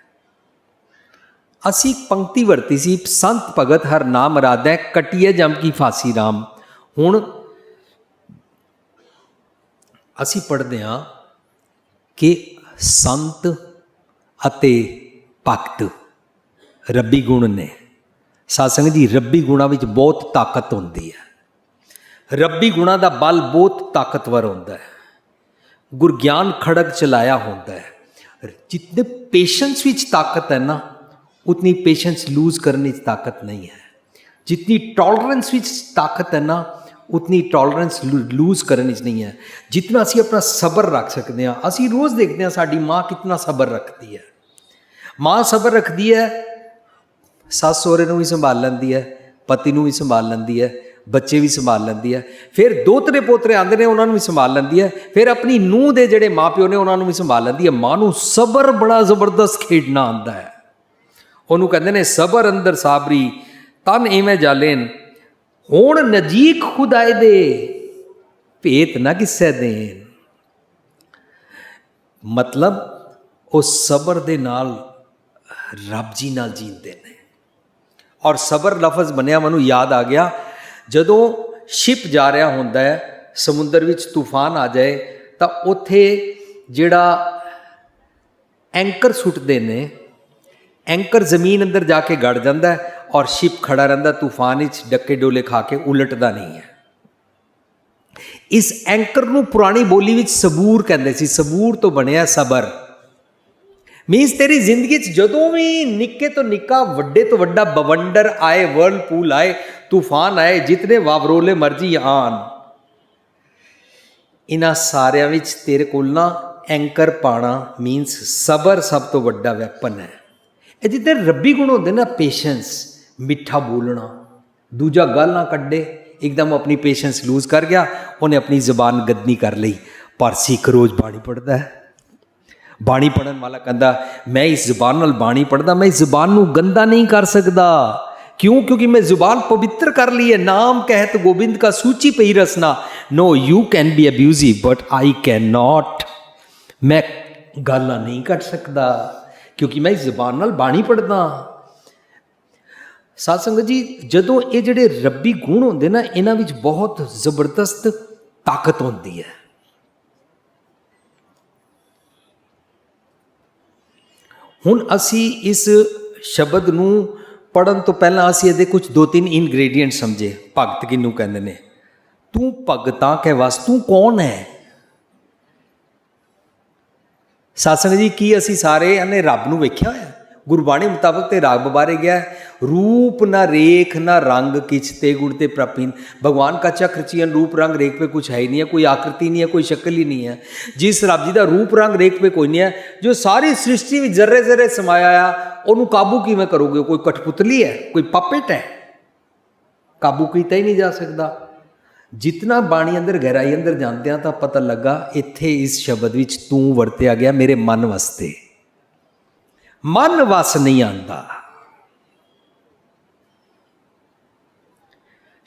ਅਸੀਂ ਇੱਕ ਪੰਕਤੀ ਵਰਤੀ ਸੀ, ਸੰਤ ਭਗਤ ਹਰ ਨਾਮ ਰਾਧੈ ਕਟਿਐ ਜਮ ਕੀ ਫਾਸੀ ਰਾਮ। ਹੁਣ ਅਸੀਂ ਪੜ੍ਹਦੇ ਹਾਂ ਕਿ ਸੰਤ ਅਤੇ ਭਗਤ ਰੱਬੀ ਗੁਣ ਨੇ। ਸਾਧ ਸੰਗਤ ਜੀ, ਰੱਬੀ ਗੁਣਾਂ ਵਿੱਚ ਬਹੁਤ ਤਾਕਤ ਹੁੰਦੀ ਹੈ। ਰੱਬੀ ਗੁਣਾਂ ਦਾ ਬਲ ਬਹੁਤ ਤਾਕਤਵਰ ਹੁੰਦਾ ਹੈ। ਗੁਰਗਿਆਨ ਖੜਗ ਚਲਾਇਆ ਹੁੰਦਾ ਹੈ। ਜਿਤਨੇ ਪੇਸ਼ੈਂਸ ਵਿੱਚ ਤਾਕਤ ਹੈ ਨਾ, ਉਤਨੀ ਪੇਸ਼ੈਂਸ ਲੂਜ਼ ਕਰਨ ਵਿੱਚ ਤਾਕਤ ਨਹੀਂ ਹੈ। ਜਿਤਨੀ ਟੋਲਰੈਂਸ ਵਿੱਚ ਤਾਕਤ ਹੈ ਨਾ, ਉਤਨੀ ਟੋਲਰੈਂਸ ਲੂਜ਼ ਕਰਨ ਵਿੱਚ ਨਹੀਂ ਹੈ। ਜਿਤਨਾ ਅਸੀਂ ਆਪਣਾ ਸਬਰ ਰੱਖ ਸਕਦੇ ਹਾਂ। ਅਸੀਂ ਰੋਜ਼ ਦੇਖਦੇ ਹਾਂ ਸਾਡੀ ਮਾਂ ਕਿਤਨਾ ਸਬਰ ਰੱਖਦੀ ਹੈ। ਮਾਂ ਸਬਰ ਰੱਖਦੀ ਹੈ, ਸੱਸ ਸਹੁਰੇ ਨੂੰ ਵੀ ਸੰਭਾਲ ਲੈਂਦੀ ਹੈ, ਪਤੀ ਨੂੰ ਵੀ ਸੰਭਾਲ ਲੈਂਦੀ ਹੈ, ਬੱਚੇ ਵੀ ਸੰਭਾਲ ਲੈਂਦੀ ਹੈ। ਫਿਰ ਦੋਤਰੇ ਪੋਤਰੇ ਆਉਂਦੇ ਨੇ, ਉਹਨਾਂ ਨੂੰ ਵੀ ਸੰਭਾਲ ਲੈਂਦੀ ਹੈ। ਫਿਰ ਆਪਣੀ ਨੂੰਹ ਦੇ ਜਿਹੜੇ ਮਾਂ ਪਿਓ ਨੇ ਉਹਨਾਂ ਨੂੰ ਵੀ ਸੰਭਾਲ ਲੈਂਦੀ ਹੈ। ਮਾਂ ਨੂੰ ਸਬਰ ਬੜਾ ਜ਼ਬਰਦਸਤ ਖੇਡਣਾ ਆਉਂਦਾ ਹੈ। ਉਹਨੂੰ ਕਹਿੰਦੇ ਨੇ ਸਬਰ ਅੰਦਰ ਸਾਬਰੀ ਤਨ ਇਵੇਂ ਜਾਲੇਨ, ਹੁਣ ਨਜ਼ੀਕ ਖੁਦਾਏ ਦੇ ਭੇਤ ਨਾ ਕਿਸੈ ਦੇਨ। ਮਤਲਬ ਉਹ ਸਬਰ ਦੇ ਨਾਲ ਰੱਬ ਜੀ ਨਾਲ ਜੀਂਦੇ ਨੇ। ਔਰ ਸਬਰ ਲਫ਼ਜ਼ ਬਣਿਆ ਮੈਨੂੰ ਯਾਦ ਆ ਗਿਆ, ਜਦੋਂ ਸ਼ਿਪ ਜਾ ਰਿਹਾ ਹੁੰਦਾ ਹੈ ਸਮੁੰਦਰ ਵਿੱਚ, ਤੂਫਾਨ ਆ ਜਾਏ ਤਾਂ ਉੱਥੇ ਜਿਹੜਾ ਐਂਕਰ ਸੁੱਟਦੇ ਨੇ, ਐਂਕਰ ਜ਼ਮੀਨ ਅੰਦਰ ਜਾ ਕੇ ਗੜ ਜਾਂਦਾ ਔਰ ਸ਼ਿਪ ਖੜਾ ਰਹਿੰਦਾ ਤੂਫਾਨ ਵਿੱਚ, ਡੱਕੇ ਡੋਲੇ ਖਾ ਕੇ ਉਲਟਦਾ ਨਹੀਂ ਹੈ। ਇਸ ਐਂਕਰ ਨੂੰ ਪੁਰਾਣੀ ਬੋਲੀ ਵਿੱਚ ਸਬੂਰ ਕਹਿੰਦੇ ਸੀ। ਸਬੂਰ ਤੋਂ ਬਣਿਆ ਸਬਰ। ਮੀਨਸ ਤੇਰੀ ਜ਼ਿੰਦਗੀ 'ਚ ਜਦੋਂ ਵੀ ਨਿੱਕੇ ਤੋਂ ਨਿੱਕਾ, ਵੱਡੇ ਤੋਂ ਵੱਡਾ ਬਵੰਡਰ ਆਏ, ਵਰਲਪੂਲ ਆਏ, ਤੂਫਾਨ ਆਏ, ਜਿਤਨੇ ਵਾਵਰੋਲੇ ਮਰਜੀ ਆਣ, ਇਹਨਾਂ ਸਾਰਿਆਂ ਵਿੱਚ ਤੇਰੇ ਕੋਲ ਨਾ ਐਂਕਰ ਪਾਣਾ ਮੀਨਸ ਸਬਰ ਸਭ ਤੋਂ ਵੱਡਾ ਵੈਪਨ ਹੈ। ਇਹ ਜਿੱਥੇ ਰੱਬੀ ਗੁਣ ਹੁੰਦੇ ਨਾ, ਪੇਸ਼ੈਂਸ, ਮਿੱਠਾ ਬੋਲਣਾ, ਦੂਜਾ ਗੱਲ ਨਾ ਕੱਢੇ, ਇੱਕਦਮ ਆਪਣੀ ਪੇਸ਼ੈਂਸ ਲੂਜ਼ ਕਰ ਗਿਆ, ਉਹਨੇ ਆਪਣੀ ਜ਼ੁਬਾਨ ਗਦਨੀ ਕਰ ਲਈ। ਪਰ ਸਿੱਖ ਰੋਜ਼ ਬਾਣੀ ਪੜ੍ਹਦਾ ਹੈ। ਬਾਣੀ ਪੜ੍ਹਨ ਵਾਲਾ ਕਹਿੰਦਾ ਮੈਂ ਇਸ ਜ਼ੁਬਾਨ ਨਾਲ ਬਾਣੀ ਪੜ੍ਹਦਾ, ਮੈਂ ਇਸ ਜ਼ੁਬਾਨ ਨੂੰ ਗੰਦਾ ਨਹੀਂ ਕਰ ਸਕਦਾ। क्यों? क्योंकि मैं जुबान पवित्र कर ली है। नाम कहत गोविंद का सूची पे ही रसना। No you can be abusive but I can not. मैं गाला नहीं कट सकता क्योंकि मैं इस जुबान नाल बाणी पढ़दा। साध संगत जी, जदों ये जिहड़े रब्बी गुण होंदे ना, इन्हां विच बहुत जबरदस्त ताकत होंदी है। हुण असी इस शब्द नूं पढ़न तो पहला असी इहदे कुछ 2-3 इनग्रेडिएंट समझे। भगत किनू कहंदे ने? तू भगतां कै वस, तू कौन है? साध संगत जी, की असी सारे ने रब नूं वेख्या होया? गुरबाणी मुताबक तो रब बारे गया, रूप ना रेख ना रंग किछ ते गुण ते प्रापीन। भगवान का चक्र चियन रूप रंग रेख पे कुछ है ही नहीं है, कोई आकृति नहीं है, कोई शक्ल ही नहीं है। जिस रब जी का रूप रंग रेख पे कोई नहीं है, जो सारी सृष्टि में जर्रे जर्रे समाया आ, उन्होंने काबू किवें करोगे? कोई कठपुतली है, कोई पपेट है, काबू किया ही नहीं जा सकता। जितना बाणी अंदर गहराई अंदर जानते हैं तो पता लगा इत्थे इस शब्द विच तू वरत्या गया मेरे मन वास्ते। मन वस नहीं आंदा।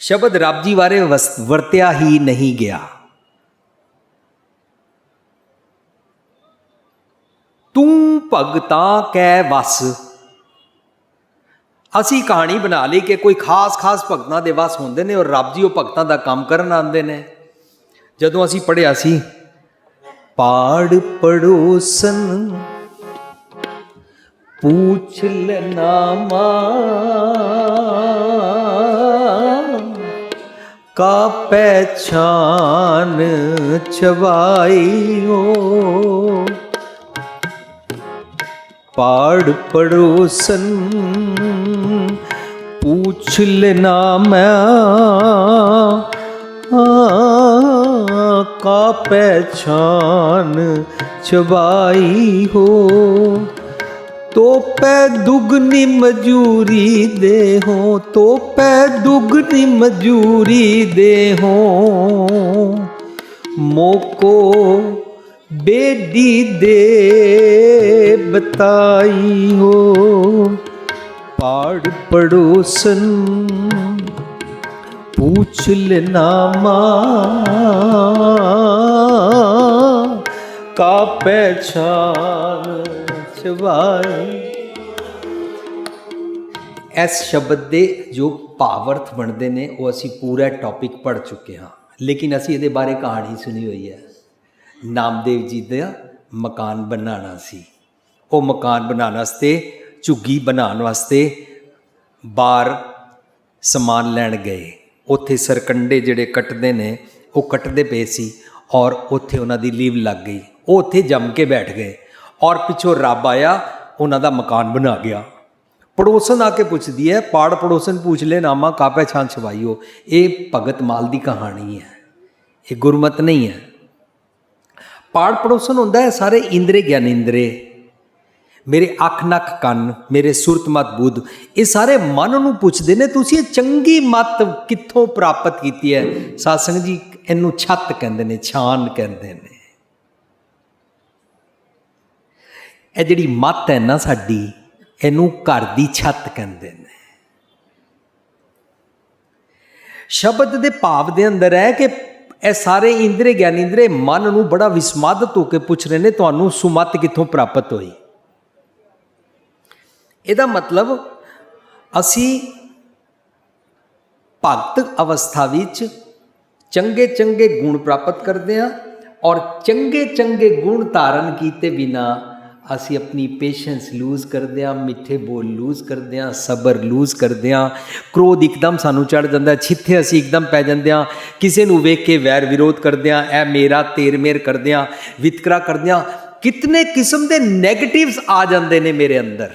शब्द रब जी बारे वरत्या ही नहीं गया। तू भगता कै वस। असी कहानी बना ली कि कोई खास खास भगतां दे वस होंदे ने और रब जी वो भगतां दा काम करन आंदे ने। जदों असी पढ़िया सी पाड़ पड़ोसन पूछ लेना का पहचान छवाई हो। पाड़ पड़ोसन पूछ लेना का पहचान छवाई हो। तो पै दुगनी मजूरी दे हो, तो पै दुगनी मजूरी दे हो। मोको बेडी दे बताई हो। पाड़ पड़ोसन पूछ लेना का पहचान। इस शब्द के जो भावर्थ बनते हैं वो असी पूरा टॉपिक पढ़ चुके हाँ, लेकिन असी ये बारे कहानी सुनी हुई है। नामदेव जी का मकान बनाना सी, वो मकान बनाने वास्ते झुग्गी बनाने वास्ते बाहर समान लैन गए। उत्थे सरकंडे जिहड़े कटते ने वो कटते पे सी और उत्थे उन्हां दी लीव लग गई। वो उत्थे जम के बैठ गए और पिछों रब आया उन्हां दा मकान बना गया। पड़ोसन आके पुछदी है पाड़ पड़ोसन पूछ ले नामा का पहचान छवाई हो। ये भगत माल की कहानी है, ये गुरमत नहीं है। पाड़ पड़ोसन होंदा है सारे इंद्रे ज्ञानेंद्रे, मेरे अख नक कन, मेरे सुरत मत बुद्ध, ये सारे मन नूं पुछदे ने तुसीं चंगी मत कित्थों प्राप्त कीती है। सत्संग जी इनू छत कहंदे ने, छान कहंदे ने। ये जिहड़ी मत है ना साडी, इनू घर दी छत कहंदे ने। शब्द दे भाव दे अंदर है कि ये सारे इंद्रे ज्ञानेंद्रे मन नूं बड़ा विस्मादित होकर पुछ रहे ने तुहानूं सुमत कित्थों प्राप्त होई। ਇਹਦਾ मतलब ਅਸੀਂ ਭਗਤ ਅਵਸਥਾ ਵਿੱਚ ਚੰਗੇ ਚੰਗੇ ਗੁਣ ਪ੍ਰਾਪਤ ਕਰਦੇ ਹਾਂ ਔਰ ਚੰਗੇ ਚੰਗੇ ਗੁਣ ਧਾਰਨ ਕੀਤੇ ਬਿਨਾ ਅਸੀਂ ਆਪਣੀ ਪੇਸ਼ੈਂਸ ਲੂਜ਼ ਕਰਦੇ ਹਾਂ, ਮਿੱਠੇ ਬੋਲ ਲੂਜ਼ ਕਰਦੇ ਹਾਂ, ਸਬਰ ਲੂਜ਼ ਕਰਦੇ ਹਾਂ, ਕ੍ਰੋਧ ਇੱਕਦਮ ਸਾਨੂੰ ਚੜ੍ਹ ਜਾਂਦਾ, ਛਿੱਥੇ ਅਸੀਂ ਇੱਕਦਮ ਪੈ ਜਾਂਦੇ ਹਾਂ, ਕਿਸੇ ਨੂੰ ਵੇਖ ਕੇ ਵੈਰ ਵਿਰੋਧ ਕਰਦੇ ਹਾਂ, ਇਹ ਮੇਰਾ ਤੇਰ ਮੇਰ ਕਰਦੇ ਹਾਂ, ਵਿਤਕਰਾ ਕਰਦੇ ਹਾਂ। ਕਿਤਨੇ ਕਿਸਮ ਦੇ ਨੈਗੇਟਿਵਸ ਆ ਜਾਂਦੇ ਨੇ ਮੇਰੇ ਅੰਦਰ।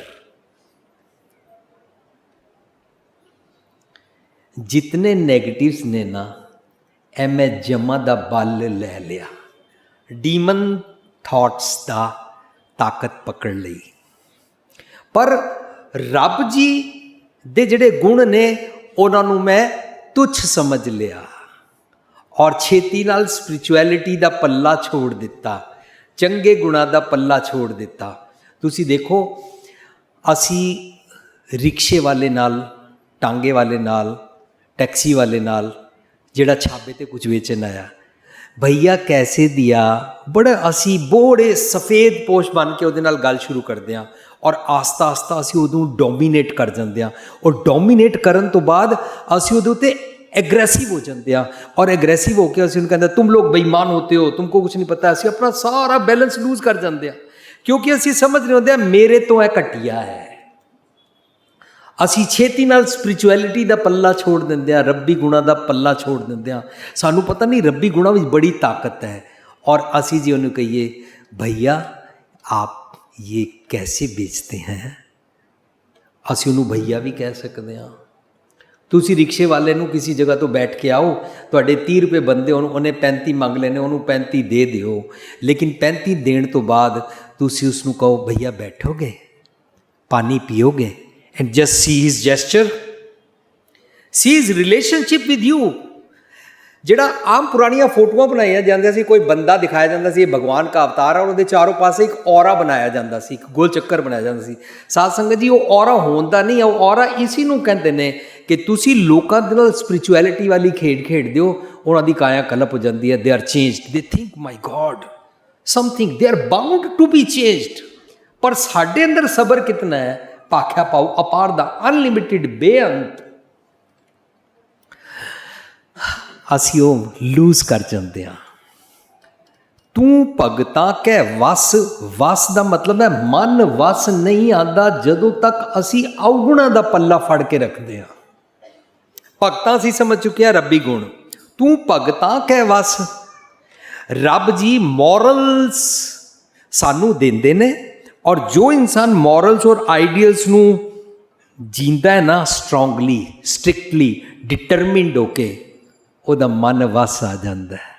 जितने नैगेटिव्स ने ना ए मैं जमा दा बल लै लिया, डीमन थॉट्स दा ताकत पकड़ ली। पर रब जी दे जिहड़े गुण ने उन्हां नूं मैं तुच्छ समझ लिया और छेती नाल स्पिरिचुअलिटी दा पल्ला छोड़ दिता, चंगे गुणां दा पल्ला छोड़ दिता। तुसी देखो असी रिक्शे वाले नाल, टांगे वाले नाल, टैक्सी वाले नाल जिहड़ा छाबे ते कुछ वेचन आया, भैया कैसे दिया, बड़े असी बड़े सफ़ेद पोश बन के उहदे नाल गल शुरू करते हैं और आस्ता आस्ता असी उदों डोमीनेट कर जाते हैं और डोमीनेट करन तो बाद असी उहदे उत्ते एग्रैसिव हो जाते हैं और एग्रैसिव होकर असी उन्हें कहते तुम लोग बेईमान होते हो, तुमको कुछ नहीं पता। असी अपना सारा बैलेंस लूज कर जाते हैं क्योंकि असी समझ रहे होते हैं मेरे तो यह घटिया है। असी छेती नाल स्पिरिचुअलिटी का पल्ला छोड़ देंगे, रब्बी गुणा का पल्ला छोड़ देंगे। सानू पता नहीं रब्बी गुणा में बड़ी ताकत है और असी जी उन्हें कहिए भैया आप ये कैसे बेचते हैं, ਅਸੀਂ ਉਹਨੂੰ ਭਈਆ ਵੀ ਕਹਿ ਸਕਦੇ ਹਾਂ। ਤੁਸੀਂ ਰਿਕਸ਼ੇ ਵਾਲੇ ਨੂੰ ਕਿਸੇ ਜਗ੍ਹਾ ਤੋਂ ਬੈਠ ਕੇ ਆਓ, ਤੁਹਾਡੇ 30 ਰੁਪਏ ਬੰਦੇ ਉਹਨੇ 35 ਮੰਗ ਲੈਣੇ, ਉਹਨੂੰ 35 ਦੇ ਦਿਓ, ਲੇਕਿਨ 35 ਦੇਣ ਤੋਂ ਬਾਅਦ ਤੁਸੀਂ ਉਸ ਨੂੰ ਕਹੋ ਭਈਆ ਬੈਠੋਗੇ, ਪਾਣੀ ਪੀਓਗੇ, and just see his gesture, see his relationship with you. ਜਿਹੜਾ ਆਮ ਪੁਰਾਣੀਆਂ ਫੋਟੋਆਂ ਬਣਾਈਆਂ ਜਾਂਦੀਆਂ ਸੀ, ਕੋਈ ਬੰਦਾ ਦਿਖਾਇਆ ਜਾਂਦਾ ਸੀ ਇਹ ਭਗਵਾਨ ਦਾ ਅਵਤਾਰ ਹੈ, ਉਹਦੇ ਚਾਰੋਂ ਪਾਸੇ ਇੱਕ ਔਰਾ ਬਣਾਇਆ ਜਾਂਦਾ ਸੀ, ਇੱਕ ਗੋਲ ਚੱਕਰ ਬਣਾਇਆ ਜਾਂਦਾ ਸੀ। ਸਾਧ ਸੰਗਤ ਜੀ, ਉਹ ਔਰਾ ਹੋਣ ਦਾ ਨਹੀਂ, ਉਹ ਔਰਾ ਇਸੀ ਨੂੰ ਕਹਿੰਦੇ ਨੇ ਕਿ ਤੁਸੀਂ ਲੋਕਾਂ ਦੇ ਨਾਲ ਸਪਿਰਿਚੁਅਲਿਟੀ ਵਾਲੀ ਖੇਡ ਖੇਡਦੇ ਹੋ, ਉਹਨਾਂ ਦੀ ਕਾਇਆ ਕਲਪ ਹੋ ਜਾਂਦੀ ਹੈ। They are changed, they think my God something, they are bound to be changed. ਪਰ ਸਾਡੇ ਅੰਦਰ ਸਬਰ ਕਿਤਨਾ ਹੈ, ਭਾਖਿਆ ਪਾਉ ਅਪਾਰ ਦਾ, ਅਨਲਿਮਿਟਿਡ, ਬੇਅੰਤ, ਅਸੀਂ ਉਹ ਲੂਜ਼ ਕਰ ਜਾਂਦੇ ਹਾਂ। ਤੂੰ ਭਗਤਾਂ ਕੈ ਵਸ, ਵਸ ਦਾ ਮਤਲਬ ਹੈ ਮਨ ਵਸ ਨਹੀਂ ਆਉਂਦਾ ਜਦੋਂ ਤੱਕ ਅਸੀਂ ਅਵਗੁਣਾਂ ਦਾ ਪੱਲਾ ਫੜ ਕੇ ਰੱਖਦੇ ਹਾਂ। ਭਗਤਾਂ ਅਸੀਂ ਸਮਝ ਚੁੱਕੇ ਹਾਂ ਰੱਬੀ ਗੁਣ। ਤੂੰ ਭਗਤਾਂ ਕੈ ਵਸ, ਰੱਬ ਜੀ ਮੋਰਲਸ ਸਾਨੂੰ ਦਿੰਦੇ ਨੇ, ਔਰ ਜੋ ਇਨਸਾਨ ਮੋਰਲਸ ਔਰ ਆਈਡੀਅਲਸ ਨੂੰ ਜੀਂਦਾ ਹੈ ਨਾ, ਸਟਰੋਂਗਲੀ, ਸਟ੍ਰਿਕਟਲੀ, ਡਿਟਰਮਿੰਡ ਹੋ ਕੇ, ਉਹਦਾ ਮਨ ਵਸ ਆ ਜਾਂਦਾ ਹੈ।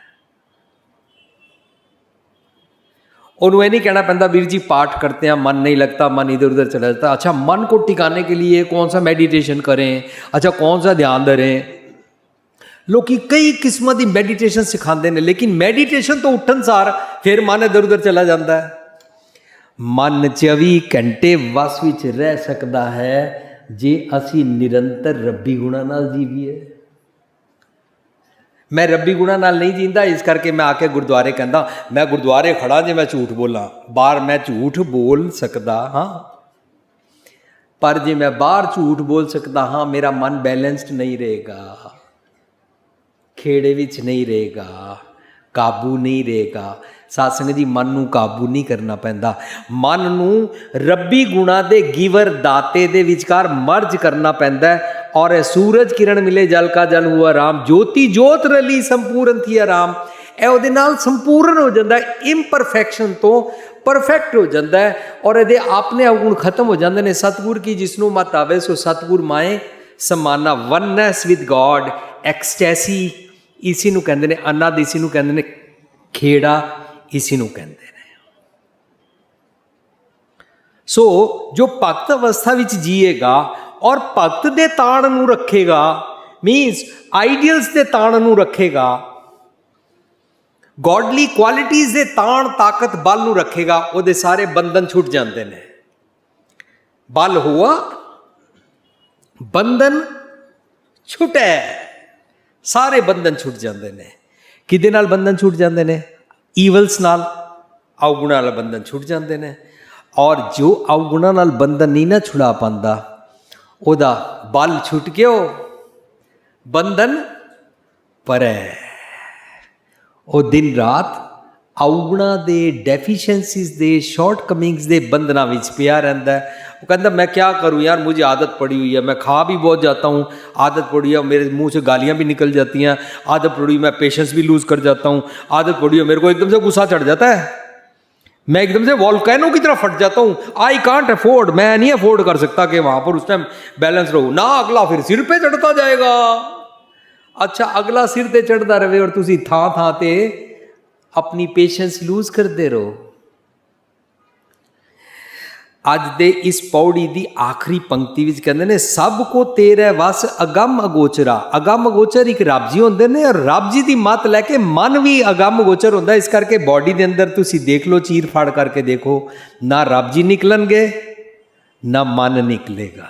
ਉਹਨੂੰ ਇਹ ਨਹੀਂ ਕਹਿਣਾ ਪੈਂਦਾ ਵੀਰ ਜੀ ਪਾठ करते हैं मन नहीं लगता, मन इधर उधर चला जाता। अच्छा, मन को टिकाने के लिए कौन सा मेडिटेशन करें, अच्छा कौन सा ध्यान धरें। ਲੋਕੀ ਕਈ ਕਿਸਮਾਂ ਦੀ ਮੈਡੀਟੇਸ਼ਨ ਸਿਖਾਉਂਦੇ ਨੇ, ਲੇਕਿਨ ਮੈਡੀਟੇਸ਼ਨ ਤੋਂ ਉੱਠਣ ਸਾਰ ਫਿਰ ਮਨ ਇੱਧਰ ਉੱਧਰ ਚਲਾ ਜਾਂਦਾ ਹੈ। ਮਨ 24 ਘੰਟੇ ਵਸ ਵਿੱਚ ਰਹਿ ਸਕਦਾ ਹੈ ਜੇ ਅਸੀਂ ਨਿਰੰਤਰ ਰੱਬੀ ਗੁਣਾਂ ਨਾਲ ਜੀਵੀਏ। ਮੈਂ ਰੱਬੀ ਗੁਣਾਂ ਨਾਲ ਨਹੀਂ ਜੀਂਦਾ, ਇਸ ਕਰਕੇ ਮੈਂ ਆ ਕੇ ਗੁਰਦੁਆਰੇ ਕਹਿੰਦਾ ਮੈਂ ਗੁਰਦੁਆਰੇ ਖੜਾ ਜੇ ਮੈਂ ਝੂਠ ਬੋਲਾਂ। ਬਾਹਰ ਮੈਂ ਝੂਠ ਬੋਲ ਸਕਦਾ ਹਾਂ, ਪਰ ਜੇ ਮੈਂ ਬਾਹਰ ਝੂਠ ਬੋਲ ਸਕਦਾ ਹਾਂ, ਮੇਰਾ ਮਨ ਬੈਲੈਂਸਡ ਨਹੀਂ ਰਹੇਗਾ, ਖੇੜੇ ਵਿੱਚ ਨਹੀਂ ਰਹੇਗਾ, ਕਾਬੂ ਨਹੀਂ ਰਹੇਗਾ। ਸਾਧ ਸੰਗਤ ਜੀ, ਮਨ ਨੂੰ ਕਾਬੂ ਨਹੀਂ ਕਰਨਾ ਪੈਂਦਾ, ਮਨ ਨੂੰ ਰੱਬੀ ਗੁਣਾਂ ਦੇ ਗਿਵਰ ਦਾਤੇ ਦੇ ਵਿਚਕਾਰ ਮਰਜ ਕਰਨਾ ਪੈਂਦਾ। ਔਰ ਸੂਰਜ ਕਿਰਨ ਮਿਲੇ ਜਲ ਕਾ ਜਲ ਹੁਆ ਰਾਮ, ਜੋਤੀ ਜੋਤ ਰਲੀ ਸੰਪੂਰਨ ਥੀ ਆਰਾਮ। ਇਹ ਉਹਦੇ ਨਾਲ ਸੰਪੂਰਨ ਹੋ ਜਾਂਦਾ, ਇੰਪਰਫੈਕਸ਼ਨ ਤੋਂ ਪਰਫੈਕਟ ਹੋ ਜਾਂਦਾ ਹੈ, ਔਰ ਇਹਦੇ ਆਪਣੇ ਅਵਗੁਣ ਖਤਮ ਹੋ ਜਾਂਦੇ ਨੇ। ਸਤਿਗੁਰ ਕੀ ਜਿਸਨੂੰ ਮਤ ਆਵੇ ਸੋ ਸਤਿਗੁਰ ਮਾਏ ਸਮਾਨਾ, ਵਨਨੈਸ ਵਿਦ ਗॉड, ਐਕਸਟੈਸੀ ਇਸੀ ਨੂੰ ਕਹਿੰਦੇ ਨੇ, ਅਨੰਦ ਇਸੀ ਨੂੰ ਕਹਿੰਦੇ ਨੇ, ਖੇੜਾ ਇਸੀ ਨੂੰ ਕਹਿੰਦੇ ਨੇ। ਸੋ ਜੋ ਭਗਤ ਅਵਸਥਾ ਵਿੱਚ ਜੀਏਗਾ ਔਰ ਭਗਤ ਦੇ ਤਾਣ ਨੂੰ ਰੱਖੇਗਾ, ਮੀਨਸ ਆਈਡੀਅਲਸ ਦੇ ਤਾਣ ਨੂੰ ਰੱਖੇਗਾ, ਗੋਡਲੀ ਕੁਆਲਿਟੀਜ਼ ਦੇ ਤਾਣ ਤਾਕਤ ਬਲ ਨੂੰ ਰੱਖੇਗਾ, ਉਹਦੇ ਸਾਰੇ ਬੰਧਨ ਛੁੱਟ ਜਾਂਦੇ ਨੇ। ਬਲ ਹੁਆ ਬੰਧਨ ਛੁੱਟੇ, ਸਾਰੇ ਬੰਧਨ ਛੁੱਟ ਜਾਂਦੇ ਨੇ। ਕਿਹਦੇ ਨਾਲ ਬੰਧਨ ਛੁੱਟ ਜਾਂਦੇ ਨੇ? ਈਵਲਸ ਨਾਲ, ਅਵਗੁਣਾਂ ਨਾਲ ਬੰਧਨ ਛੁੱਟ ਜਾਂਦੇ ਨੇ। ਔਰ ਜੋ ਅਵਗੁਣਾਂ ਨਾਲ ਬੰਧਨ ਨਹੀਂ ਨਾ ਛੁਡਾ ਪਾਉਂਦਾ, ਉਹਦਾ ਬਲ ਛੁੱਟ ਗਿਓ, ਬੰਧਨ ਪਰੈ। ਉਹ ਦਿਨ ਰਾਤ ਅਵਗੁਣਾਂ ਦੇ, ਡੈਫੀਸ਼ੀਐਂਸੀਜ਼ ਦੇ, ਸ਼ਾਰਟਕਮਿੰਗਸ ਦੇ ਬੰਧਨਾਂ ਵਿੱਚ ਪਿਆ ਰਹਿੰਦਾ ਹੈ। वो कहता मैं क्या करूँ यार, मुझे आदत पड़ी हुई है, मैं खा भी बहुत जाता हूँ, आदत पड़ी है, मेरे मुंह से गालियाँ भी निकल जाती हैं, आदत पड़ी, मैं पेशेंस भी लूज़ कर जाता हूँ, आदत पड़ी है, मेरे को एकदम से गुस्सा चढ़ जाता है, मैं एकदम से वॉल्केनो की तरह फट जाता हूँ। आई कांट अफोर्ड, मैं नहीं अफोर्ड कर सकता कि वहाँ पर उस टाइम बैलेंस रहूँ ना। अगला फिर सिर पे चढ़ता जाएगा। अच्छा, अगला सिर पे चढ़ता रहे और तुसी थां थां ते अपनी पेशेंस लूज़ करते रहो। ਅੱਜ ਦੇ ਇਸ ਪੌੜੀ ਦੀ ਆਖਰੀ ਪੰਕਤੀ ਵਿੱਚ ਕਹਿੰਦੇ ਨੇ, ਸਭ ਕੋ ਤੇਰੇ ਵਸ ਅਗੰਮ ਅਗੋਚਰਾ। ਅਗੰਮ ਅਗੋਚਰ ਇੱਕ ਰੱਬ ਜੀ ਹੁੰਦੇ ਨੇ, ਔਰ ਰੱਬ ਜੀ ਦੀ ਮੱਤ ਲੈ ਕੇ ਮਨ ਵੀ ਅਗੰਮ ਅਗੋਚਰ ਹੁੰਦਾ। ਇਸ ਕਰਕੇ ਬੋਡੀ ਦੇ ਅੰਦਰ ਤੁਸੀਂ ਦੇਖ ਲਓ, ਚੀਰ ਫਾੜ ਕਰਕੇ ਦੇਖੋ, ਨਾ ਰੱਬ ਜੀ ਨਿਕਲਣਗੇ ਨਾ ਮਨ ਨਿਕਲੇਗਾ,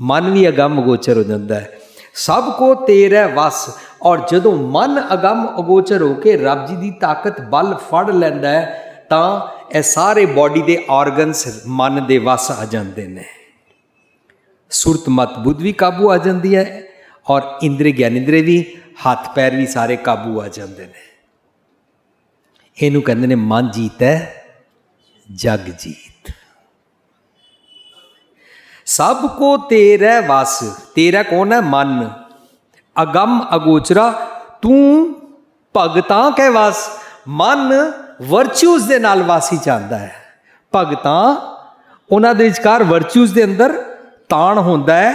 ਮਨ ਵੀ ਅਗੰਮ ਅਗੋਚਰ ਹੋ ਜਾਂਦਾ ਹੈ। ਸਭ ਕੋ ਤੇਰੇ ਵਸ, ਔਰ ਜਦੋਂ ਮਨ ਅਗੰਮ ਅਗੋਚਰ ਹੋ ਕੇ ਰੱਬ ਜੀ ਦੀ ਤਾਕਤ ਬਲ ਫੜ ਲੈਂਦਾ ਹੈ, ਤਾਂ ਇਹ ਸਾਰੇ ਬੋਡੀ ਦੇ ਆਰਗਨਸ ਮਨ ਦੇ ਵਸ ਆ ਜਾਂਦੇ ਨੇ। ਸੁਰਤ ਮਤ ਬੁੱਧ ਵੀ ਕਾਬੂ ਆ ਜਾਂਦੀ ਹੈ, ਔਰ ਇੰਦਰੀ ਗਿਆਨਿੰਦਰੀ ਵੀ, ਹੱਥ ਪੈਰ ਵੀ ਸਾਰੇ ਕਾਬੂ ਆ ਜਾਂਦੇ ਨੇ। ਇਹਨੂੰ ਕਹਿੰਦੇ ਨੇ ਮਨ ਜੀਤੈ ਜਗ ਜੀਤ। ਸਭ ਕੋ ਤੇਰੇ ਵਸ, ਤੇਰਾ ਕੌਣ ਹੈ? ਮਨ। ਅਗੰਮ ਅਗੋਚਰਾ, ਤੂੰ ਭਗਤਾਂ ਕੈ ਵਸ। ਮਨ ਵਰਚੂਸ ਦੇ ਨਾਲ ਵਾਸੀ ਚਾਹੁੰਦਾ ਹੈ, ਭਗਤਾਂ ਉਹਨਾਂ ਦੇ ਵਿਚਕਾਰ ਵਰਚੂਜ਼ ਦੇ ਅੰਦਰ ਤਾਣ ਹੁੰਦਾ ਹੈ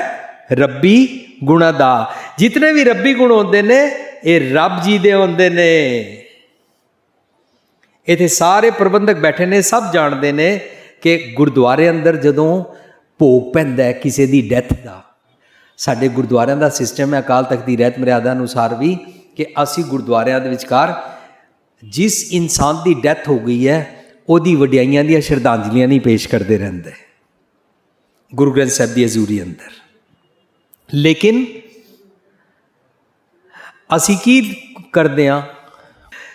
ਰੱਬੀ ਗੁਣਾਂ ਦਾ। ਜਿਤਨੇ ਵੀ ਰੱਬੀ ਗੁਣ ਹੁੰਦੇ ਨੇ ਇਹ ਰੱਬ ਜੀ ਦੇ ਹੁੰਦੇ ਨੇ। ਇੱਥੇ ਸਾਰੇ ਪ੍ਰਬੰਧਕ ਬੈਠੇ ਨੇ, ਸਭ ਜਾਣਦੇ ਨੇ ਕਿ ਗੁਰਦੁਆਰੇ ਅੰਦਰ ਜਦੋਂ ਭੋਗ ਪੈਂਦਾ ਕਿਸੇ ਦੀ ਡੈਥ ਦਾ, ਸਾਡੇ ਗੁਰਦੁਆਰਿਆਂ ਦਾ ਸਿਸਟਮ ਹੈ ਅਕਾਲ ਤਖਤ ਦੀ ਰਹਿਤ ਮਰਿਆਦਾ ਅਨੁਸਾਰ ਵੀ, ਕਿ ਅਸੀਂ ਗੁਰਦੁਆਰਿਆਂ ਦੇ ਵਿਚਕਾਰ ਜਿਸ ਇਨਸਾਨ ਦੀ ਡੈਥ ਹੋ ਗਈ ਹੈ ਉਹਦੀ ਵਡਿਆਈਆਂ ਦੀਆਂ ਸ਼ਰਧਾਂਜਲੀਆਂ ਨਹੀਂ ਪੇਸ਼ ਕਰਦੇ ਰਹਿੰਦੇ ਗੁਰੂ ਗ੍ਰੰਥ ਸਾਹਿਬ ਦੀ ਹਜ਼ੂਰੀ ਅੰਦਰ। ਲੇਕਿਨ ਅਸੀਂ ਕੀ ਕਰਦੇ ਹਾਂ,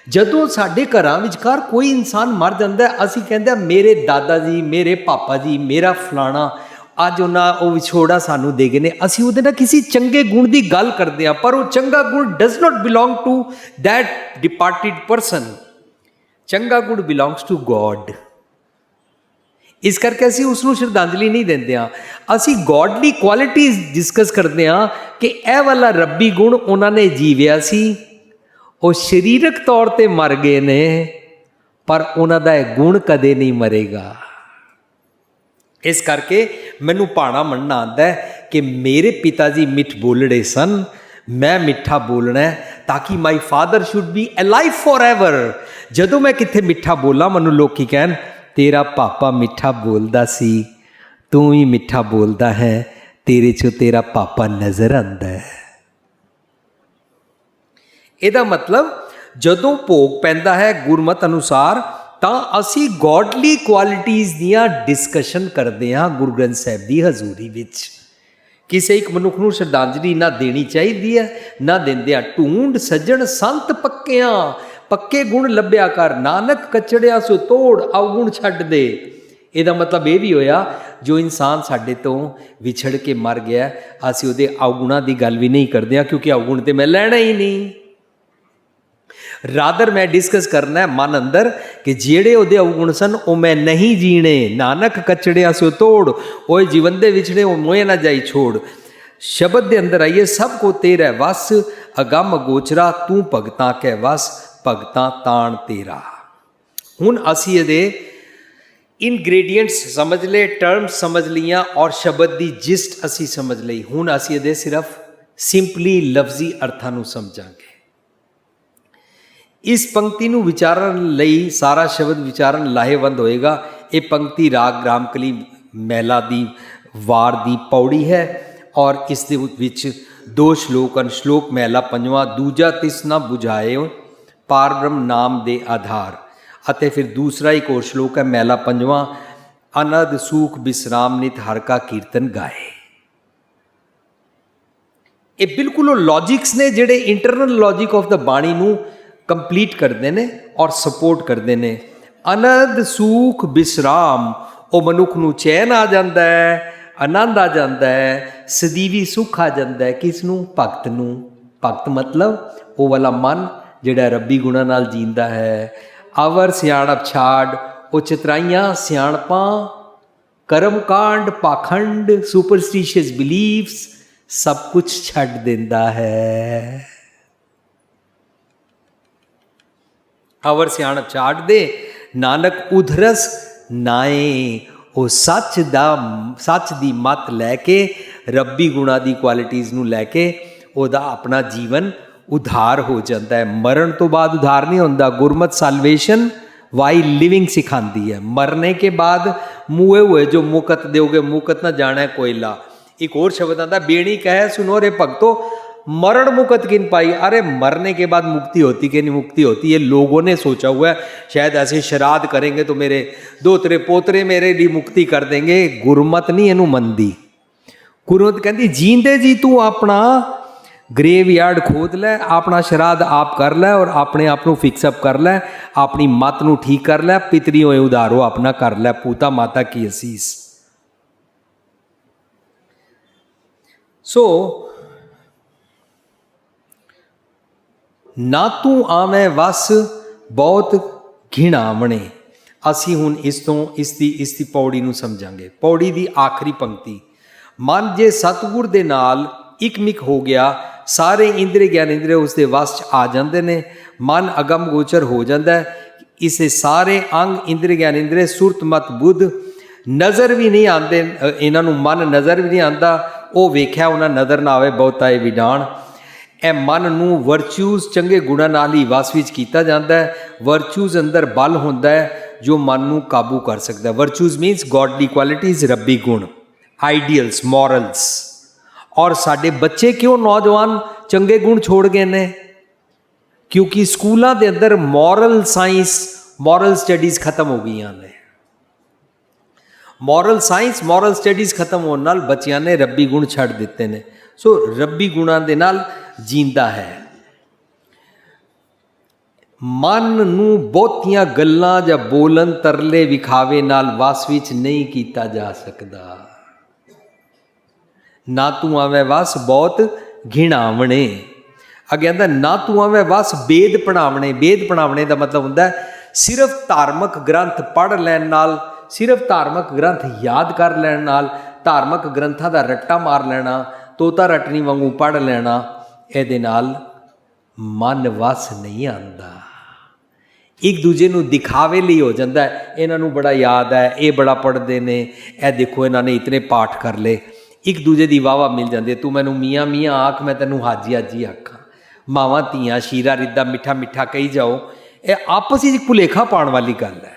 ਜਦੋਂ ਸਾਡੇ ਘਰਾਂ ਵਿਚਕਾਰ ਕੋਈ ਇਨਸਾਨ ਮਰ ਜਾਂਦਾ ਅਸੀਂ ਕਹਿੰਦੇ ਮੇਰੇ ਦਾਦਾ ਜੀ, ਮੇਰੇ ਪਾਪਾ ਜੀ, ਮੇਰਾ ਫਲਾਣਾ ਅੱਜ ਉਹ ਵਿਛੋੜਾ ਸਾਨੂੰ ਦੇ ਗਏ ਨੇ। ਅਸੀਂ ਉਹਦੇ ਨਾਲ ਕਿਸੇ ਚੰਗੇ ਗੁਣ ਦੀ ਗੱਲ ਕਰਦੇ ਹਾਂ, ਪਰ ਉਹ ਚੰਗਾ ਗੁਣ does not belong to that departed person. ਚੰਗਾ ਗੁਣ ਬਿਲੋਂਗਸ ਟੂ ਗੋਡ। ਇਸ ਕਰਕੇ ਅਸੀਂ ਉਸ ਨੂੰ ਸ਼ਰਧਾਂਜਲੀ ਨਹੀਂ ਦਿੰਦੇ ਹਾਂ, ਅਸੀਂ ਗੋਡਲੀ ਕੁਆਲਿਟੀਜ਼ ਡਿਸਕਸ ਕਰਦੇ ਹਾਂ ਕਿ ਇਹ ਵਾਲਾ ਰੱਬੀ ਗੁਣ ਉਹਨਾਂ ਨੇ ਜੀਵਿਆ ਸੀ, ਉਹ ਸਰੀਰਕ ਤੌਰ 'ਤੇ ਮਰ ਗਏ ਨੇ, ਪਰ ਉਹਨਾਂ ਦਾ ਇਹ ਗੁਣ ਕਦੇ ਨਹੀਂ ਮਰੇਗਾ। ਇਸ ਕਰਕੇ ਮੈਨੂੰ ਭਾਣਾ ਮੰਨਣਾ ਆਉਂਦਾ ਹੈ ਕਿ ਮੇਰੇ ਪਿਤਾ ਜੀ ਮਿੱਠ ਬੋਲੜੇ ਸਨ, ਮੈਂ ਮਿੱਠਾ ਬੋਲਣਾ ਹੈ ਤਾਂ ਕਿ my father should be alive forever. ਜਦੋਂ ਮੈਂ ਕਿੱਥੇ ਮਿੱਠਾ ਬੋਲਾਂ ਮੈਨੂੰ ਲੋਕੀ ਕਹਿਣ ਤੇਰਾ ਪਾਪਾ ਮਿੱਠਾ ਬੋਲਦਾ ਸੀ, ਤੂੰ ਵੀ ਮਿੱਠਾ ਬੋਲਦਾ ਹੈ, ਤੇਰੇ 'ਚੋਂ ਤੇਰਾ ਪਾਪਾ ਨਜ਼ਰ ਆਉਂਦਾ ਹੈ। ਇਹਦਾ ਮਤਲਬ ਜਦੋਂ ਭੋਗ ਪੈਂਦਾ ਹੈ ਗੁਰਮਤ ਅਨੁਸਾਰ ਤਾਂ ਅਸੀਂ ਗੋਡਲੀ ਕੁਆਲਿਟੀਜ਼ ਦੀਆਂ ਡਿਸਕਸ਼ਨ ਕਰਦੇ ਹਾਂ ਗੁਰੂ ਗ੍ਰੰਥ ਸਾਹਿਬ ਦੀ ਹਜ਼ੂਰੀ ਵਿੱਚ। ਕਿਸੇ ਇੱਕ ਮਨੁੱਖ ਨੂੰ ਸ਼ਰਧਾਂਜਲੀ ਨਾ ਦੇਣੀ ਚਾਹੀਦੀ ਹੈ ਨਾ ਦਿੰਦੇ ਆ। ਢੂੰਡ ਸੱਜਣ ਸੰਤ ਪੱਕਿਆਂ, ਪੱਕੇ ਗੁਣ ਲੱਭਿਆ ਕਰ, ਨਾਨਕ ਕਚੜਿਆ ਸੋ ਤੋੜ ਅਵਗੁਣ ਛੱਡ ਦੇ। ਇਹਦਾ ਮਤਲਬ ਇਹ ਵੀ ਹੋਇਆ ਜੋ ਇਨਸਾਨ ਸਾਡੇ ਤੋਂ ਵਿਛੜ ਕੇ ਮਰ ਗਿਆ ਅਸੀਂ ਉਹਦੇ ਅਵਗੁਣਾਂ ਦੀ ਗੱਲ ਵੀ ਨਹੀਂ ਕਰਦੇ ਹਾਂ, ਕਿਉਂਕਿ ਅਵਗੁਣ ਤੇ ਮੈਂ ਲੈਣਾ ਹੀ ਨਹੀਂ। ਰਾਦਰ ਮੈਂ ਡਿਸਕਸ ਕਰਨਾ ਹੈ ਮਨ ਅੰਦਰ ਕਿ ਜਿਹੜੇ ਉਹਦੇ ਅਵਗੁਣ ਸਨ ਉਹ ਮੈਂ ਨਹੀਂ ਜੀਣੇ। ਨਾਨਕ ਕਚੜਿਆ ਸੋ ਤੋੜ, ਉਹ ਜੀਵਨ ਦੇ ਵਿਛੜੇ ਉਹ ਮੋਏ ਨਾ ਜਾਈ ਛੋੜ। ਸ਼ਬਦ ਦੇ ਅੰਦਰ ਆਈਏ ਸਭ ਕੋ ਤੇਰਾ ਵਸ, ਅਗੰਮ ਗੋਚਰਾ ਤੂੰ ਭਗਤਾਂ ਕੈ ਵਸ, ਭਗਤਾਂ ਤਾਣ ਤੇਰਾ। ਹੁਣ ਅਸੀਂ ਇਹਦੇ ਇਨਗ੍ਰੇਡੀਐਂਟਸ ਸਮਝ ਲਏ, ਟਰਮਸ ਸਮਝ ਲਈਆਂ ਔਰ ਸ਼ਬਦ ਦੀ ਜਿਸਟ ਅਸੀਂ ਸਮਝ ਲਈ। ਹੁਣ ਅਸੀਂ ਇਹਦੇ ਸਿਰਫ ਸਿੰਪਲੀ ਲਫ਼ਜ਼ੀ ਅਰਥਾਂ ਨੂੰ ਸਮਝਾਂਗੇ। ਇਸ ਪੰਕਤੀ ਨੂੰ ਵਿਚਾਰਨ ਲਈ ਸਾਰਾ ਸ਼ਬਦ ਵਿਚਾਰਨ ਲਾਹੇਵੰਦ ਹੋਏਗਾ। ਇਹ ਪੰਕਤੀ ਰਾਗ ਰਾਮਕਲੀ ਮਹਿਲਾ ਦੀ ਵਾਰ ਦੀ ਪੌੜੀ ਹੈ ਔਰ ਇਸ ਦੇ ਵਿੱਚ 2 ਸ਼ਲੋਕ ਹਨ। ਸ਼ਲੋਕ ਮਹਿਲਾ 5ਵਾਂ, ਦੂਜਾ ਤਿਸ ਨਾ ਬੁਝਾਇਓ ਪਾਰ ਬ੍ਰਹਮ ਨਾਮ ਦੇ ਆਧਾਰ। ਅਤੇ ਫਿਰ ਦੂਸਰਾ ਇੱਕ ਹੋਰ ਸ਼ਲੋਕ ਹੈ ਮਹਿਲਾ 5ਵਾਂ, ਅਨੰਦ ਸੂਖ ਬਿਸਰਾਮ ਨਿਤ ਹਰ ਕਾ ਕੀਰਤਨ ਗਾਏ। ਇਹ ਬਿਲਕੁਲ ਉਹ ਲੌਜਿਕਸ ਨੇ ਜਿਹੜੇ ਇੰਟਰਨਲ ਲੌਜਿਕ ਆਫ ਦਾ ਬਾਣੀ ਨੂੰ ਕੰਪਲੀਟ ਕਰਦੇ ਨੇ ਔਰ ਸਪੋਰਟ ਕਰਦੇ ਨੇ। ਆਨੰਦ ਸੂਖ ਬਿਸਰਾਮ, ਉਹ ਮਨੁੱਖ ਨੂੰ ਚੈਨ ਆ ਜਾਂਦਾ ਹੈ, ਆਨੰਦ ਆ ਜਾਂਦਾ ਹੈ, ਸਦੀਵੀ ਸੁੱਖ ਆ ਜਾਂਦਾ ਹੈ। ਕਿਸ ਨੂੰ? ਭਗਤ ਨੂੰ। ਭਗਤ ਮਤਲਬ ਉਹ ਵਾਲਾ ਮਨ ਜਿਹੜਾ ਰੱਬੀ ਗੁਣਾਂ ਨਾਲ ਜੀਂਦਾ ਹੈ। ਅਵਰ ਸਿਆਣਪ ਛਾੜ, ਉਹ ਚਤਰਾਈਆਂ ਸਿਆਣਪਾਂ, ਕਰਮ ਕਾਂਡ, ਪਾਖੰਡ, ਸੁਪਰਸਟੀਸ਼ੀਅਸ ਬਿਲੀਫਸ ਸਭ ਕੁਝ ਛੱਡ ਦਿੰਦਾ ਹੈ। ਅਵਰ ਸਿਆਣਪ ਛਾੜ ਦੇ, ਨਾਨਕ ਉਧਰਸ ਨਾਏ, ਉਹ ਸੱਚ ਦੀ ਮੱਤ ਲੈ ਕੇ, ਰੱਬੀ ਗੁਣਾਂ ਦੀ ਕੁਆਲਿਟੀਜ਼ ਨੂੰ ਲੈ ਕੇ ਉਹਦਾ ਆਪਣਾ ਜੀਵਨ ਉਧਾਰ ਹੋ ਜਾਂਦਾ ਹੈ। ਮਰਨ ਤੋਂ ਬਾਅਦ ਉਧਾਰ ਨਹੀਂ ਹੁੰਦਾ। ਗੁਰਮਤ ਸਾਲਵੇਸ਼ਨ ਵਾਈ ਲਿਵਿੰਗ ਸਿਖਾਉਂਦੀ ਹੈ। ਮਰਨੇ के बाद मुए हुए जो मुकत दोगे, मुकत न जाना है कोयला। एक और शब्द आता, बेणी कहे सुनो रे भक्तो, मरण मुकत किन पाई। अरे मरने के बाद मुक्ति होती कि नहीं मुक्ति होती, ये लोगों ने सोचा हुआ है। शायद ऐसे श्राद्ध करेंगे तो मेरे दोतरे पोतरे मेरे लिए मुक्ति कर देंगे। गुरमत नहीं इनू मनदी। गुरमत कहती जींदे जी तू अपना ग्रेव यार्ड खोद लै, अपना श्राद्ध आप कर लै और अपने आप को फिक्सअप कर लै, अपनी मत नू ठीक कर लै, पितरियों उधारो अपना कर लै, पूता माता की असीस। सो ना तू आवे वस बहुत घिणावणे। असी हुण इसकी पौड़ी नू समझांगे। पौड़ी दी आखिरी पंक्ति, मन जे सतगुर दे नाल इकमिक हो गया, सारे इंद्रिय ज्ञान इंद्रिय उसके वस च आ जाते हैं, मन अगम गोचर हो जाता है। इसे सारे अंग इंद्रिय ज्ञान इंद्रिय सुरत मत बुद्ध ਨਜ਼ਰ ਵੀ ਨਹੀਂ ਆਉਂਦੇ, ਇਹਨਾਂ ਨੂੰ ਮਨ ਨਜ਼ਰ ਵੀ ਨਹੀਂ ਆਉਂਦਾ। ਉਹ ਵੇਖਿਆ ਉਹਨਾਂ ਨਜ਼ਰ ਨਾ ਆਵੇ ਬਹੁਤਾ ਇਹ ਵਿਡਾਣ। ਇਹ ਮਨ ਨੂੰ ਵਰਚੂਜ਼ ਚੰਗੇ ਗੁਣਾਂ ਨਾਲ ਹੀ ਵਸ ਵਿੱਚ ਕੀਤਾ ਜਾਂਦਾ ਹੈ। ਵਰਚੂਜ਼ ਅੰਦਰ ਬਲ ਹੁੰਦਾ ਹੈ ਜੋ ਮਨ ਨੂੰ ਕਾਬੂ ਕਰ ਸਕਦਾ। ਵਰਚੂਜ਼ ਮੀਨਸ ਗੋਡਲੀ ਕੁਆਲਿਟੀਜ਼, ਰੱਬੀ ਗੁਣ, ਆਈਡੀਅਲਸ, ਮੋਰਲਸ। ਔਰ ਸਾਡੇ ਬੱਚੇ ਕਿਉਂ ਨੌਜਵਾਨ ਚੰਗੇ ਗੁਣ ਛੋੜ ਗਏ ਨੇ? ਕਿਉਂਕਿ ਸਕੂਲਾਂ ਦੇ ਅੰਦਰ ਮੋਰਲ ਸਾਇੰਸ, ਮੋਰਲ ਸਟੱਡੀਜ਼ ਖਤਮ ਹੋ ਗਈਆਂ ਨੇ। ਮੋਰਲ ਸਾਇੰਸ, ਮੋਰਲ ਸਟੱਡੀਜ਼ ਖਤਮ ਹੋਣ ਨਾਲ ਬੱਚਿਆਂ ਨੇ ਰੱਬੀ ਗੁਣ ਛੱਡ ਦਿੱਤੇ ਨੇ। ਸੋ ਰੱਬੀ ਗੁਣਾਂ ਦੇ ਨਾਲ ਜੀਂਦਾ ਹੈ। ਮਨ ਨੂੰ ਬਹੁਤੀਆਂ ਗੱਲਾਂ ਜਾਂ ਬੋਲਣ, ਤਰਲੇ, ਵਿਖਾਵੇ ਨਾਲ ਵਸ ਵਿੱਚ ਨਹੀਂ ਕੀਤਾ ਜਾ ਸਕਦਾ। ਨਾ ਤੂੰ ਆਵੇਂ ਵਸ ਬਹੁਤ ਘਿਣਾਵਣੇ। ਅੱਗੇ ਕਹਿੰਦਾ ਨਾ ਤੂੰ ਆਵੇਂ ਵਸ ਬੇਦ ਪੜਾਵਣੇ। ਬੇਦ ਪੜਾਵਣੇ ਦਾ ਮਤਲਬ ਹੁੰਦਾ ਸਿਰਫ ਧਾਰਮਿਕ ਗ੍ਰੰਥ ਪੜ੍ਹ ਲੈਣ ਨਾਲ, ਸਿਰਫ ਧਾਰਮਿਕ ਗ੍ਰੰਥ ਯਾਦ ਕਰ ਲੈਣ ਨਾਲ, ਧਾਰਮਿਕ ਗ੍ਰੰਥਾਂ ਦਾ ਰੱਟਾ ਮਾਰ ਲੈਣਾ, ਤੋਤਾ ਰਟਣੀ ਵਾਂਗੂ ਪੜ੍ਹ ਲੈਣਾ, ਇਹਦੇ ਨਾਲ ਮਨ ਵਸ ਨਹੀਂ ਆਉਂਦਾ। ਇੱਕ ਦੂਜੇ ਨੂੰ ਦਿਖਾਵੇ ਲਈ ਹੋ ਜਾਂਦਾ ਹੈ। ਇਹਨਾਂ ਨੂੰ ਬੜਾ ਯਾਦ ਹੈ, ਇਹ ਬੜਾ ਪੜ੍ਹਦੇ ਨੇ, ਇਹ ਦੇਖੋ ਇਹਨਾਂ ਨੇ ਇਤਨੇ ਪਾਠ ਕਰ ਲਏ। ਇੱਕ ਦੂਜੇ ਦੀ ਵਾਹਵਾ ਮਿਲ ਜਾਂਦੀ ਹੈ। ਤੂੰ ਮੈਨੂੰ ਮੀਆਂ ਮੀਆਂ ਆਖ, ਮੈਂ ਤੈਨੂੰ ਹਾਜੀ ਹਾਜੀ ਆਖਾਂ। ਮਾਵਾਂ ਧੀਆਂ ਸ਼ੀਰਾ ਰਿੱਧਾ ਮਿੱਠਾ ਮਿੱਠਾ ਕਹੀ ਜਾਓ। ਇਹ ਆਪਸ ਵਿੱਚ ਭੁਲੇਖਾ ਪਾਉਣ ਵਾਲੀ ਗੱਲ ਹੈ।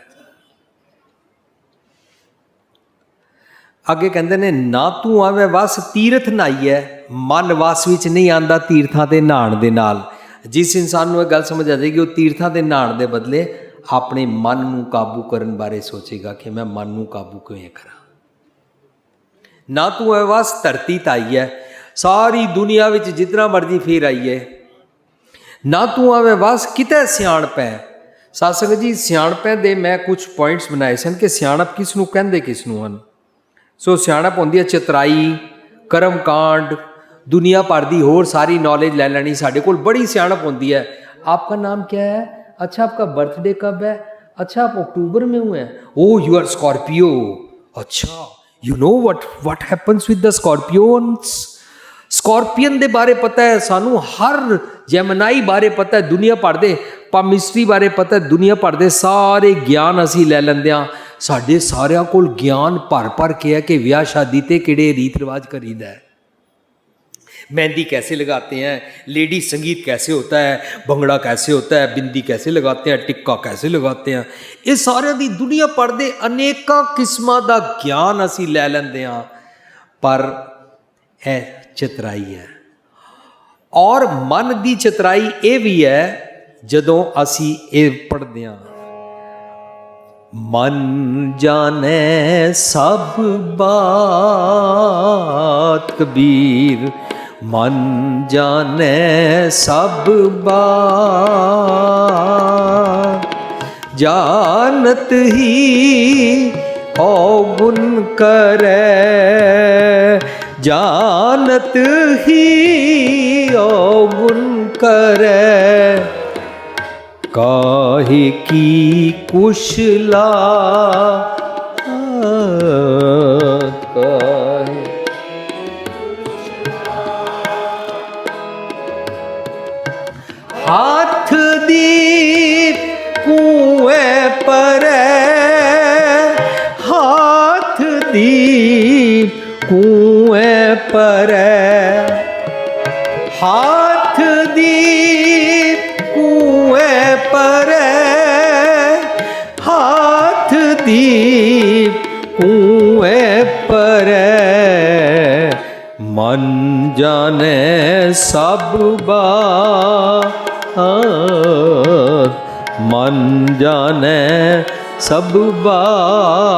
ਅੱਗੇ ਕਹਿੰਦੇ ਨੇ ਨਾ ਤੂੰ ਆਵੇਂ ਵਸ ਤੀਰਥ ਨਹਾਈਐ। ਮਨ ਵਸ ਵਿੱਚ ਨਹੀਂ ਆਉਂਦਾ ਤੀਰਥਾਂ ਤੇ ਨਹਾਉਣ ਦੇ ਨਾਲ। ਜਿਸ ਇਨਸਾਨ ਨੂੰ ਇਹ ਗੱਲ ਸਮਝ ਆ ਜਾਏਗੀ, ਉਹ ਤੀਰਥਾਂ ਤੇ ਨਹਾਉਣ ਦੇ ਬਦਲੇ ਆਪਣੇ ਮਨ ਨੂੰ ਕਾਬੂ ਕਰਨ ਬਾਰੇ ਸੋਚੇਗਾ ਕਿ ਮੈਂ ਮਨ ਨੂੰ ਕਾਬੂ ਕਿਵੇਂ ਕਰਾਂ। ਨਾ ਤੂੰ ਆਵੇਂ ਵਸ ਧਰਤੀ ਤਾਈਐ। ਸਾਰੀ ਦੁਨੀਆ ਵਿੱਚ ਜਿਤਨਾ ਮਰਜ਼ੀ ਫੇਰ ਆਈਏ। ਨਾ ਤੂੰ ਆਵੇਂ ਵਸ ਕਿਤੇ ਸਿਆਣਪ ਹੈ। ਸਾਧ ਸੰਗਤ ਜੀ, ਸਿਆਣਪਾਂ ਦੇ ਮੈਂ ਕੁਝ ਪੁਆਇੰਟਸ ਬਣਾਏ ਸਨ ਕਿ ਸਿਆਣਪ ਕਿਸ ਨੂੰ ਕਹਿੰਦੇ, ਕਿਸ ਨੂੰ ਹਨ। ਸੋ ਸਿਆਣਪ ਹੁੰਦੀ ਹੈ ਚਤਰਾਈ, ਕਰਮ ਕਾਂਡ, ਦੁਨੀਆ ਭਰ ਦੀ ਹੋਰ ਸਾਰੀ ਨੌਲੇਜ ਲੈ ਲੈਣੀ। ਸਾਡੇ ਕੋਲ ਬੜੀ ਸਿਆਣਪ ਹੁੰਦੀ ਹੈ। आपका नाम क्या है? अच्छा, आपका बर्थडे कब है? अच्छा, आप अक्टूबर में हुए हैं। ओह, यू आर स्कॉर्पियो। अच्छा, you know what happens with the scorpions? Scorpion ਦੇ ਬਾਰੇ ਪਤਾ ਹੈ ਸਾਨੂੰ, ਹਰ ਜੈਮਨਾਈ ਬਾਰੇ ਪਤਾ ਹੈ, ਦੁਨੀਆ ਭਰ ਦੇ ਪਾਮਿਸਟਰੀ ਬਾਰੇ ਪਤਾ ਹੈ, ਦੁਨੀਆ ਭਰ ਦੇ ਸਾਰੇ ਗਿਆਨ ਅਸੀਂ ਲੈ ਲੈਂਦੇ ਹਾਂ। ਸਾਡੇ ਸਾਰਿਆਂ ਕੋਲ ਗਿਆਨ ਭਰ ਕੇ ਹੈ ਕਿ ਵਿਆਹ ਸ਼ਾਦੀ ਤੇ ਕਿਹੜੇ ਰੀਤ ਰਿਵਾਜ ਕਰੀਦਾ ਹੈ, मेहंदी कैसे लगाते हैं, लेडी संगीत कैसे होता है, भंगड़ा कैसे होता है, बिंदी कैसे लगाते हैं, टिक्का कैसे लगाते हैं। ये सारिਆਂ ਦੀ ਦੁਨੀਆ ਭਰ ਦੇ ਅਨੇਕਾਂ ਕਿਸਮਾਂ ਦਾ ਗਿਆਨ ਅਸੀਂ ਲੈ ਲੈਂਦੇ ਹਾਂ। ਪਰ ਇਹ ਚਤਰਾਈ ਹੈ। ਔਰ ਮਨ ਦੀ ਚਤਰਾਈ ਇਹ ਵੀ ਹੈ, ਜਦੋਂ ਅਸੀਂ ਇਹ ਪੜ੍ਹਦੇ ਹਾਂ, मन जाने सब बात कबीर, मन जाने सब बात, जानत ही अवगुण करे, जानत ही अवगुण करे, काहे की कुशला काहे हाथ दीप कुएं पर, हाथ दीप कुएं पर, हाथ दीप कुएं पर, हाथ दीप कुएं पर, मन जाने सब बात, मन जाने सब बात।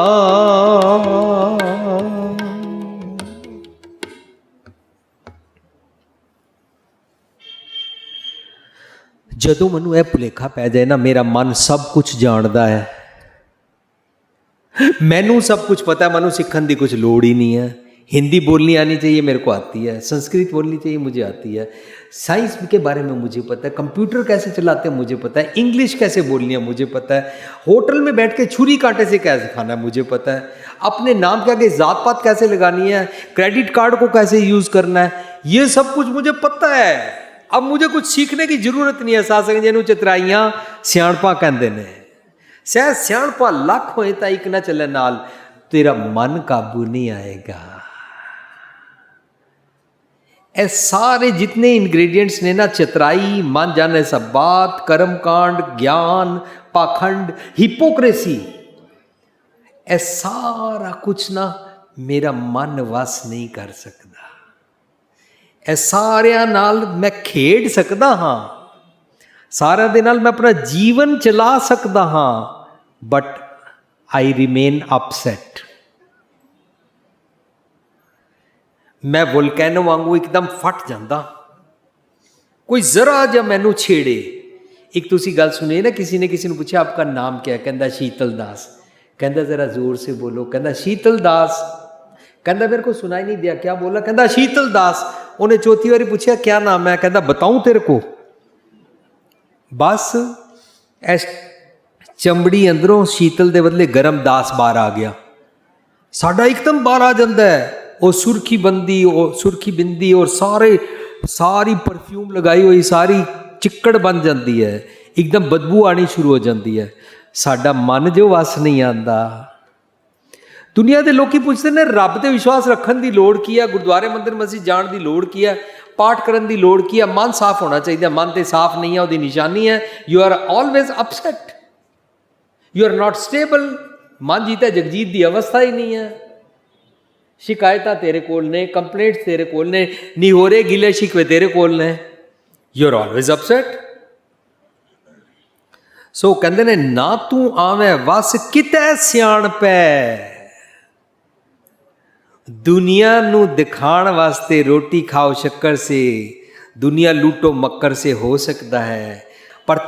ਜਦੋਂ ਮੈਨੂੰ ਇਹ ਭੁਲੇਖਾ ਪੈ ਜਾਏ ਨਾ, ਮੇਰਾ ਮਨ ਸਭ ਕੁਝ ਜਾਣਦਾ ਹੈ, मैनू सब कुछ पता है, मैनू सीखने की कुछ लोड़ ही नहीं है। हिंदी बोलनी आनी चाहिए, मेरे को आती है। संस्कृत बोलनी चाहिए, मुझे आती है। साइंस के बारे में मुझे पता है। कंप्यूटर कैसे चलाते हैं मुझे पता है। इंग्लिश कैसे बोलनी है मुझे पता है। होटल में बैठ के छुरी कांटे से कैसे खाना है मुझे पता है। अपने नाम के आगे जात पात कैसे लगानी है, क्रेडिट कार्ड को कैसे यूज़ करना है, ये सब कुछ मुझे पता है। अब मुझे कुछ सीखने की जरूरत नहीं है। साथ संग जिन्होंने चितराइयाँ सियाणपा कहते हैं। सह सियाणपा लख होए तो एक ना चले नाल। तेरा मन काबू नहीं आएगा। ये सारे जितने इंग्रेडिएंट्स ने ना, चतुराई, मान जाने सब बात, कर्म कांड, ज्ञान, पाखंड, हिपोक्रेसी, ये सारा कुछ ना मेरा मन वस नहीं कर सकता। ਇਹ ਸਾਰਿਆਂ ਨਾਲ ਮੈਂ ਖੇਡ ਸਕਦਾ ਹਾਂ, ਸਾਰਿਆਂ ਦੇ ਨਾਲ ਮੈਂ ਆਪਣਾ ਜੀਵਨ ਚਲਾ ਸਕਦਾ ਹਾਂ, ਬਟ ਆਈ ਰਿਮੇਨ ਅਪਸੈਟ। ਮੈਂ ਵੋਲਕੈਨੋ ਵਾਂਗੂ ਇੱਕਦਮ ਫਟ ਜਾਂਦਾ, ਕੋਈ ਜ਼ਰਾ ਜਿਹਾ ਮੈਨੂੰ ਛੇੜੇ। ਇੱਕ ਤੁਸੀਂ ਗੱਲ ਸੁਣੀ ਨਾ, ਕਿਸੇ ਨੇ ਕਿਸੇ ਨੂੰ ਪੁੱਛਿਆ ਆਪਕਾ ਨਾਮ ਕਿਆ, ਕਹਿੰਦਾ ਸ਼ੀਤਲ ਦਾਸ। ਕਹਿੰਦਾ ਜ਼ਰਾ ਜ਼ੋਰ ਸੇ ਬੋਲੋ, ਕਹਿੰਦਾ ਸ਼ੀਤਲ ਦਾਸ। ਕਹਿੰਦਾ ਮੇਰੇ को सुनाई नहीं दिया, क्या बोला? ਕਹਿੰਦਾ ਸ਼ੀਤਲ ਦਾਸ। ਉਹਨੇ ਚੌਥੀ ਵਾਰੀ ਪੁੱਛਿਆ ਕਿਆ ਨਾਮ ਹੈ, ਕਹਿੰਦਾ ਬਤਾऊं तेरे को। ਬਸ ਇਸ ਚਮੜੀ ਅੰਦਰੋਂ ਸ਼ੀਤਲ ਦੇ ਬਦਲੇ ਗਰਮ ਦਾਸ ਬਾਹਰ ਆ ਗਿਆ। ਸਾਡਾ ਇੱਕਦਮ ਬਾਹਰ ਆ ਜਾਂਦਾ ਹੈ, ਉਹ ਸੁਰਖੀ ਬੰਦੀ, ਉਹ ਸੁਰਖੀ ਬਿੰਦੀ ਔਰ ਸਾਰੀ ਪਰਫਿਊਮ ਲਗਾਈ ਹੋਈ ਸਾਰੀ ਚਿੱਕੜ ਬਣ ਜਾਂਦੀ ਹੈ, ਇੱਕਦਮ ਬਦਬੂ ਆਣੀ ਸ਼ੁਰੂ ਹੋ ਜਾਂਦੀ ਹੈ। ਸਾਡਾ ਮਨ ਜੋ ਵਸ ਨਹੀਂ ਆਉਂਦਾ। ਦੁਨੀਆ ਦੇ ਲੋਕੀ ਪੁੱਛਦੇ ਨੇ ਰੱਬ ਤੇ ਵਿਸ਼ਵਾਸ ਰੱਖਣ ਦੀ ਲੋੜ ਕੀ ਹੈ, ਗੁਰਦੁਆਰੇ ਮੰਦਿਰ ਮਸਜਿਦ ਜਾਣ ਦੀ ਲੋੜ ਕੀ ਹੈ, ਪਾਠ ਕਰਨ ਦੀ ਲੋੜ ਕੀ ਹੈ? ਮਨ ਸਾਫ਼ ਹੋਣਾ ਚਾਹੀਦਾ। ਮਨ ਤੇ ਸਾਫ਼ ਨਹੀਂ ਹੈ, ਉਹਦੀ ਨਿਸ਼ਾਨੀ ਹੈ you are always upset, you are not stable. ਮਨ ਜੀਤਾ ਜਗਜੀਤ ਦੀ ਅਵਸਥਾ ਹੀ ਨਹੀਂ ਹੈ। ਸ਼ਿਕਾਇਤਾਂ ਤੇਰੇ ਕੋਲ ਨੇ, ਕੰਪਲੇਂਟਸ ਤੇਰੇ ਕੋਲ ਨੇ, ਨਿਹੋਰੇ ਗਿਲੇ ਸ਼ਿਕਵੇ ਤੇਰੇ ਕੋਲ ਨੇ, ਯੂ ਆਰ ਆਲਵੇਜ਼ ਅਪਸੈਟ। ਸੋ ਕਹਿੰਦੇ ਨੇ ਨਾ ਤੂੰ ਆਵੇਂ ਵਸ ਕਿਤੇ ਸਿਆਣਪੈ। दुनिया नू दिखाण वास्ते रोटी खाओ शक्कर से, दुनिया लूटो मक्कर से हो सकता है, पर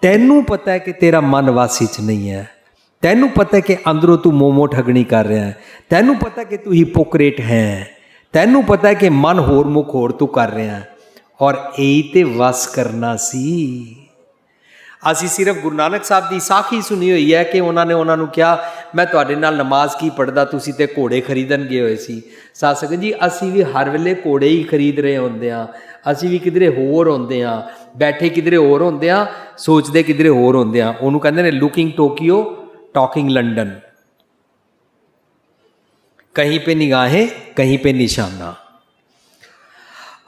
तैनू पता है कि तेरा मन वासी च नहीं है। तैनू पता है कि अंदरों तू मोमो ठगनी कर रहा है, तैनू पता है कि तू हिपोक्रेट है, तैनू पता है कि मन होर मुख होर तू कर रहा है। और यही ते वस करना सी। ਅਸੀਂ ਸਿਰਫ ਗੁਰੂ ਨਾਨਕ ਸਾਹਿਬ ਦੀ ਸਾਖੀ ਸੁਣੀ ਹੋਈ ਹੈ ਕਿ ਉਹਨਾਂ ਨੇ ਉਹਨਾਂ ਨੂੰ ਕਿਹਾ ਮੈਂ ਤੁਹਾਡੇ ਨਾਲ ਨਮਾਜ਼ ਕੀ ਪੜ੍ਹਦਾ, ਤੁਸੀਂ ਤੇ ਘੋੜੇ ਖਰੀਦਣ ਗਏ ਹੋਏ ਸੀ। ਸਾਧ ਸੰਗਤ ਜੀ ਅਸੀਂ ਵੀ ਹਰ ਵੇਲੇ ਘੋੜੇ ਹੀ ਖਰੀਦ ਰਹੇ ਹੁੰਦੇ ਹਾਂ, ਅਸੀਂ ਵੀ ਕਿਧਰੇ ਹੋਰ ਹੁੰਦੇ ਹਾਂ, ਬੈਠੇ ਕਿਧਰੇ ਹੋਰ ਹੁੰਦੇ ਹਾਂ, ਸੋਚਦੇ ਕਿਧਰੇ ਹੋਰ ਹੁੰਦੇ ਹਾਂ। ਉਹਨੂੰ ਕਹਿੰਦੇ ਨੇ ਲੁਕਿੰਗ ਟੋਕੀਓ ਟਾਕਿੰਗ ਲੰਡਨ, ਕਹੀਂ ਪੇ ਨਿਗਾਹੇ ਕਹੀਂ ਪੇ ਨਿਸ਼ਾਨਾ।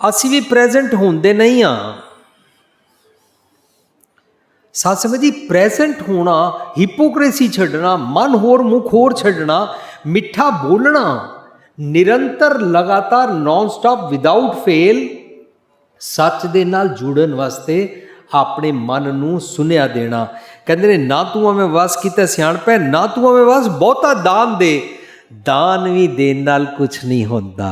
ਅਸੀਂ ਵੀ ਪ੍ਰੈਜ਼ੈਂਟ ਹੁੰਦੇ ਨਹੀਂ ਹਾਂ। ਸਾਧ ਸੰਗਤ ਜੀ ਪ੍ਰੈਜ਼ੈਂਟ ਹੋਣਾ, ਹਿਪੋਕ੍ਰੇਸੀ ਛੱਡਣਾ, ਮਨ ਹੋਰ ਮੁਖ ਹੋਰ ਛੱਡਣਾ, ਮਿੱਠਾ ਬੋਲਣਾ, ਨਿਰੰਤਰ ਲਗਾਤਾਰ ਨੌਨ ਸਟਾਪ ਵਿਦਾਊਟ ਫੇਲ ਸੱਚ ਦੇ ਨਾਲ ਜੁੜਨ ਵਾਸਤੇ ਆਪਣੇ ਮਨ ਨੂੰ ਸੁਨੇਹਾ ਦੇਣਾ। ਕਹਿੰਦੇ ਨੇ ਨਾ ਤੂੰ ਐਵੇਂ ਵਸ ਕੀਤਾ ਸਿਆਣਪੈ, ਨਾ ਤੂੰ ਐਵੇਂ ਵਸ ਬਹੁਤਾ ਦਾਨ ਦੇ। ਦਾਨ ਵੀ ਦੇਣ ਨਾਲ ਕੁਛ ਨਹੀਂ ਹੁੰਦਾ।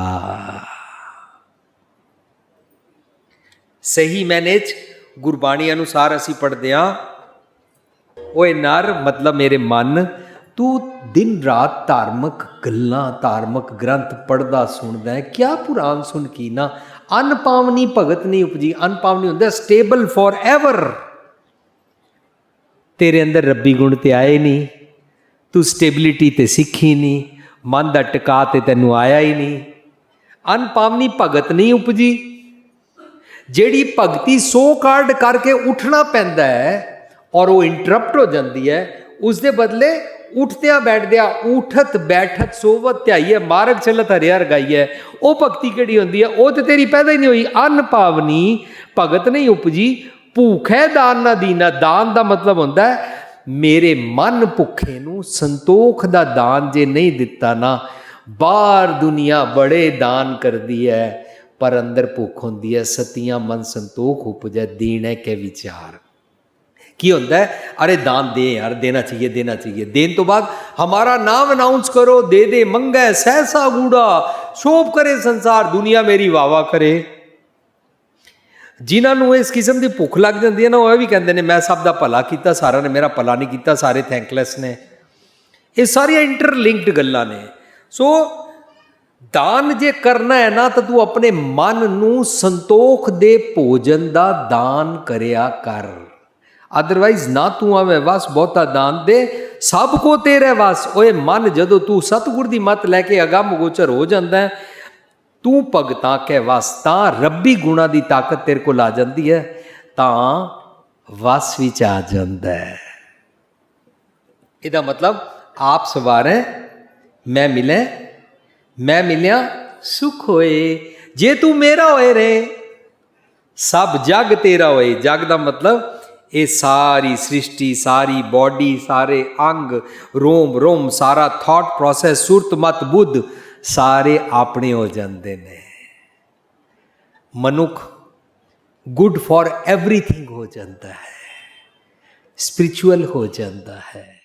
ਸਹੀ ਮੈਨੇ 'ਚ ਗੁਰਬਾਣੀ ਅਨੁਸਾਰ ਅਸੀਂ ਪੜ੍ਹਦੇ ਹਾਂ, ਓਏ ਨਰ ਮਤਲਬ ਮੇਰੇ ਮਨ, ਤੂੰ ਦਿਨ ਰਾਤ ਧਾਰਮਿਕ ਗੱਲਾਂ, ਧਾਰਮਿਕ ਗ੍ਰੰਥ ਪੜ੍ਹਦਾ ਸੁਣਦਾ ਹੈ। ਕਿਆ ਪੁਰਾਣ ਸੁਣ ਕੀ ਨਾ, ਅਨਪਾਵਨੀ ਭਗਤ ਨਹੀਂ ਉਪਜੀ। ਅਨਪਾਵਨੀ ਹੁੰਦਾ ਸਟੇਬਲ ਫੋਰ ਐਵਰ। ਤੇਰੇ ਅੰਦਰ ਰੱਬੀ ਗੁਣ ਤੇ ਆਏ ਨਹੀਂ, ਤੂੰ ਸਟੇਬਿਲਿਟੀ ਤੇ ਸਿੱਖੀ ਨਹੀਂ, ਮਨ ਦਾ ਟਿਕਾ ਤੇ ਤੈਨੂੰ ਆਇਆ ਹੀ ਨਹੀਂ। ਅਨਪਾਵਨੀ ਭਗਤ ਨਹੀਂ ਉਪਜੀ। ਜਿਹੜੀ ਭਗਤੀ ਸੋ ਕਾਰਡ ਕਰਕੇ ਉੱਠਣਾ ਪੈਂਦਾ ਹੈ ਔਰ ਉਹ ਇੰਟਰਪਟ ਹੋ ਜਾਂਦੀ ਹੈ, ਉਸ ਦੇ ਬਦਲੇ ਉੱਠਦਿਆਂ ਬੈਠਦਿਆਂ ਉਠਤ ਬੈਠਤ ਸੋਵਤ ਧਿਆਈਏ ਮਾਰਗ ਚਲਤ ਹਰਿਆ ਰਗਾਈਏ, ਉਹ ਭਗਤੀ ਕਿਹੜੀ ਹੁੰਦੀ ਹੈ? ਉਹ ਤੇ ਤੇਰੀ ਪੈਦਾ ਹੀ ਨਹੀਂ ਹੋਈ। ਅਨਪਾਵਨੀ ਭਗਤ ਨਹੀਂ ਉਪਜੀ। ਭੂਖੇ ਦਾਨ ਨਾ ਦੀਨਾ। ਦਾਨ ਦਾ ਮਤਲਬ ਹੁੰਦਾ ਹੈ ਮੇਰੇ ਮਨ ਭੁੱਖੇ ਨੂੰ ਸੰਤੋਖ ਦਾ ਦਾਨ ਜੇ ਨਹੀਂ ਦਿੱਤਾ ਨਾ। ਬਾਹਰ ਦੁਨੀਆ ਬੜੇ ਦਾਨ ਕਰਦੀ ਹੈ पर अंदर भुख होंदी है। सतियां मन संतोख उपजै दीने के विचार। की होता है? अरे दान दे यार, देना चाहिए देना चाहिए। देन तो बाद हमारा नाम अनाउंस करो, दे दे मंगे सहसा गूढ़ा, शोभ करे संसार, दुनिया मेरी वाह वाह करे। जिन्होंने इस किस्म की भुख लग जाती है ना, वह भी कहते हैं मैं सब का भला किया, सारा ने मेरा भला नहीं किया, सारे थैंकलैस ने। ये सारिया इंटरलिंक्ड गल्लां ने। सो ਦਾਨ ਜੇ ਕਰਨਾ ਹੈ ਨਾ ਤਾਂ ਤੂੰ ਆਪਣੇ ਮਨ ਨੂੰ ਸੰਤੋਖ ਦੇ ਭੋਜਨ ਦਾ ਦਾਨ ਕਰਿਆ ਕਰ। ਅਦਰਵਾਈਜ਼ ਨਾ ਤੂੰ ਆਵੇਂ ਵਸ ਬਹੁਤਾ ਦਾਨ ਦੇ, ਸਭ ਕੋ ਤੇਰੇ ਵਸ। ਓਏ ਮਨ ਜਦੋਂ ਤੂੰ ਸਤਿਗੁਰ ਦੀ ਮੱਤ ਲੈ ਕੇ ਅਗੰਮ ਗੋਚਰ ਹੋ ਜਾਂਦਾ, ਤੂੰ ਭਗਤਾਂ ਕੇ ਵਸ, ਤਾਂ ਰੱਬੀ ਗੁਣਾ ਦੀ ਤਾਕਤ ਤੇਰੇ ਕੋਲ ਆ ਜਾਂਦੀ ਹੈ, ਤਾਂ ਵਸ ਵਿੱਚ ਆ ਜਾਂਦਾ ਹੈ। ਇਹਦਾ ਮਤਲਬ ਆਪ ਸਵਾਰ ਹੈ मैं मिले मैं मिलिया सुख होए, जे तू मेरा होए रे सब जग तेरा होए। जग का मतलब ये सारी सृष्टि, सारी बॉडी, सारे अंग, रोम रोम, सारा थॉट प्रोसैस, सुरत मत बुद्ध सारे अपने हो जाते ने। मनुख गुड फॉर एवरीथिंग हो जाता है, स्पिरिचुअल हो जाता है।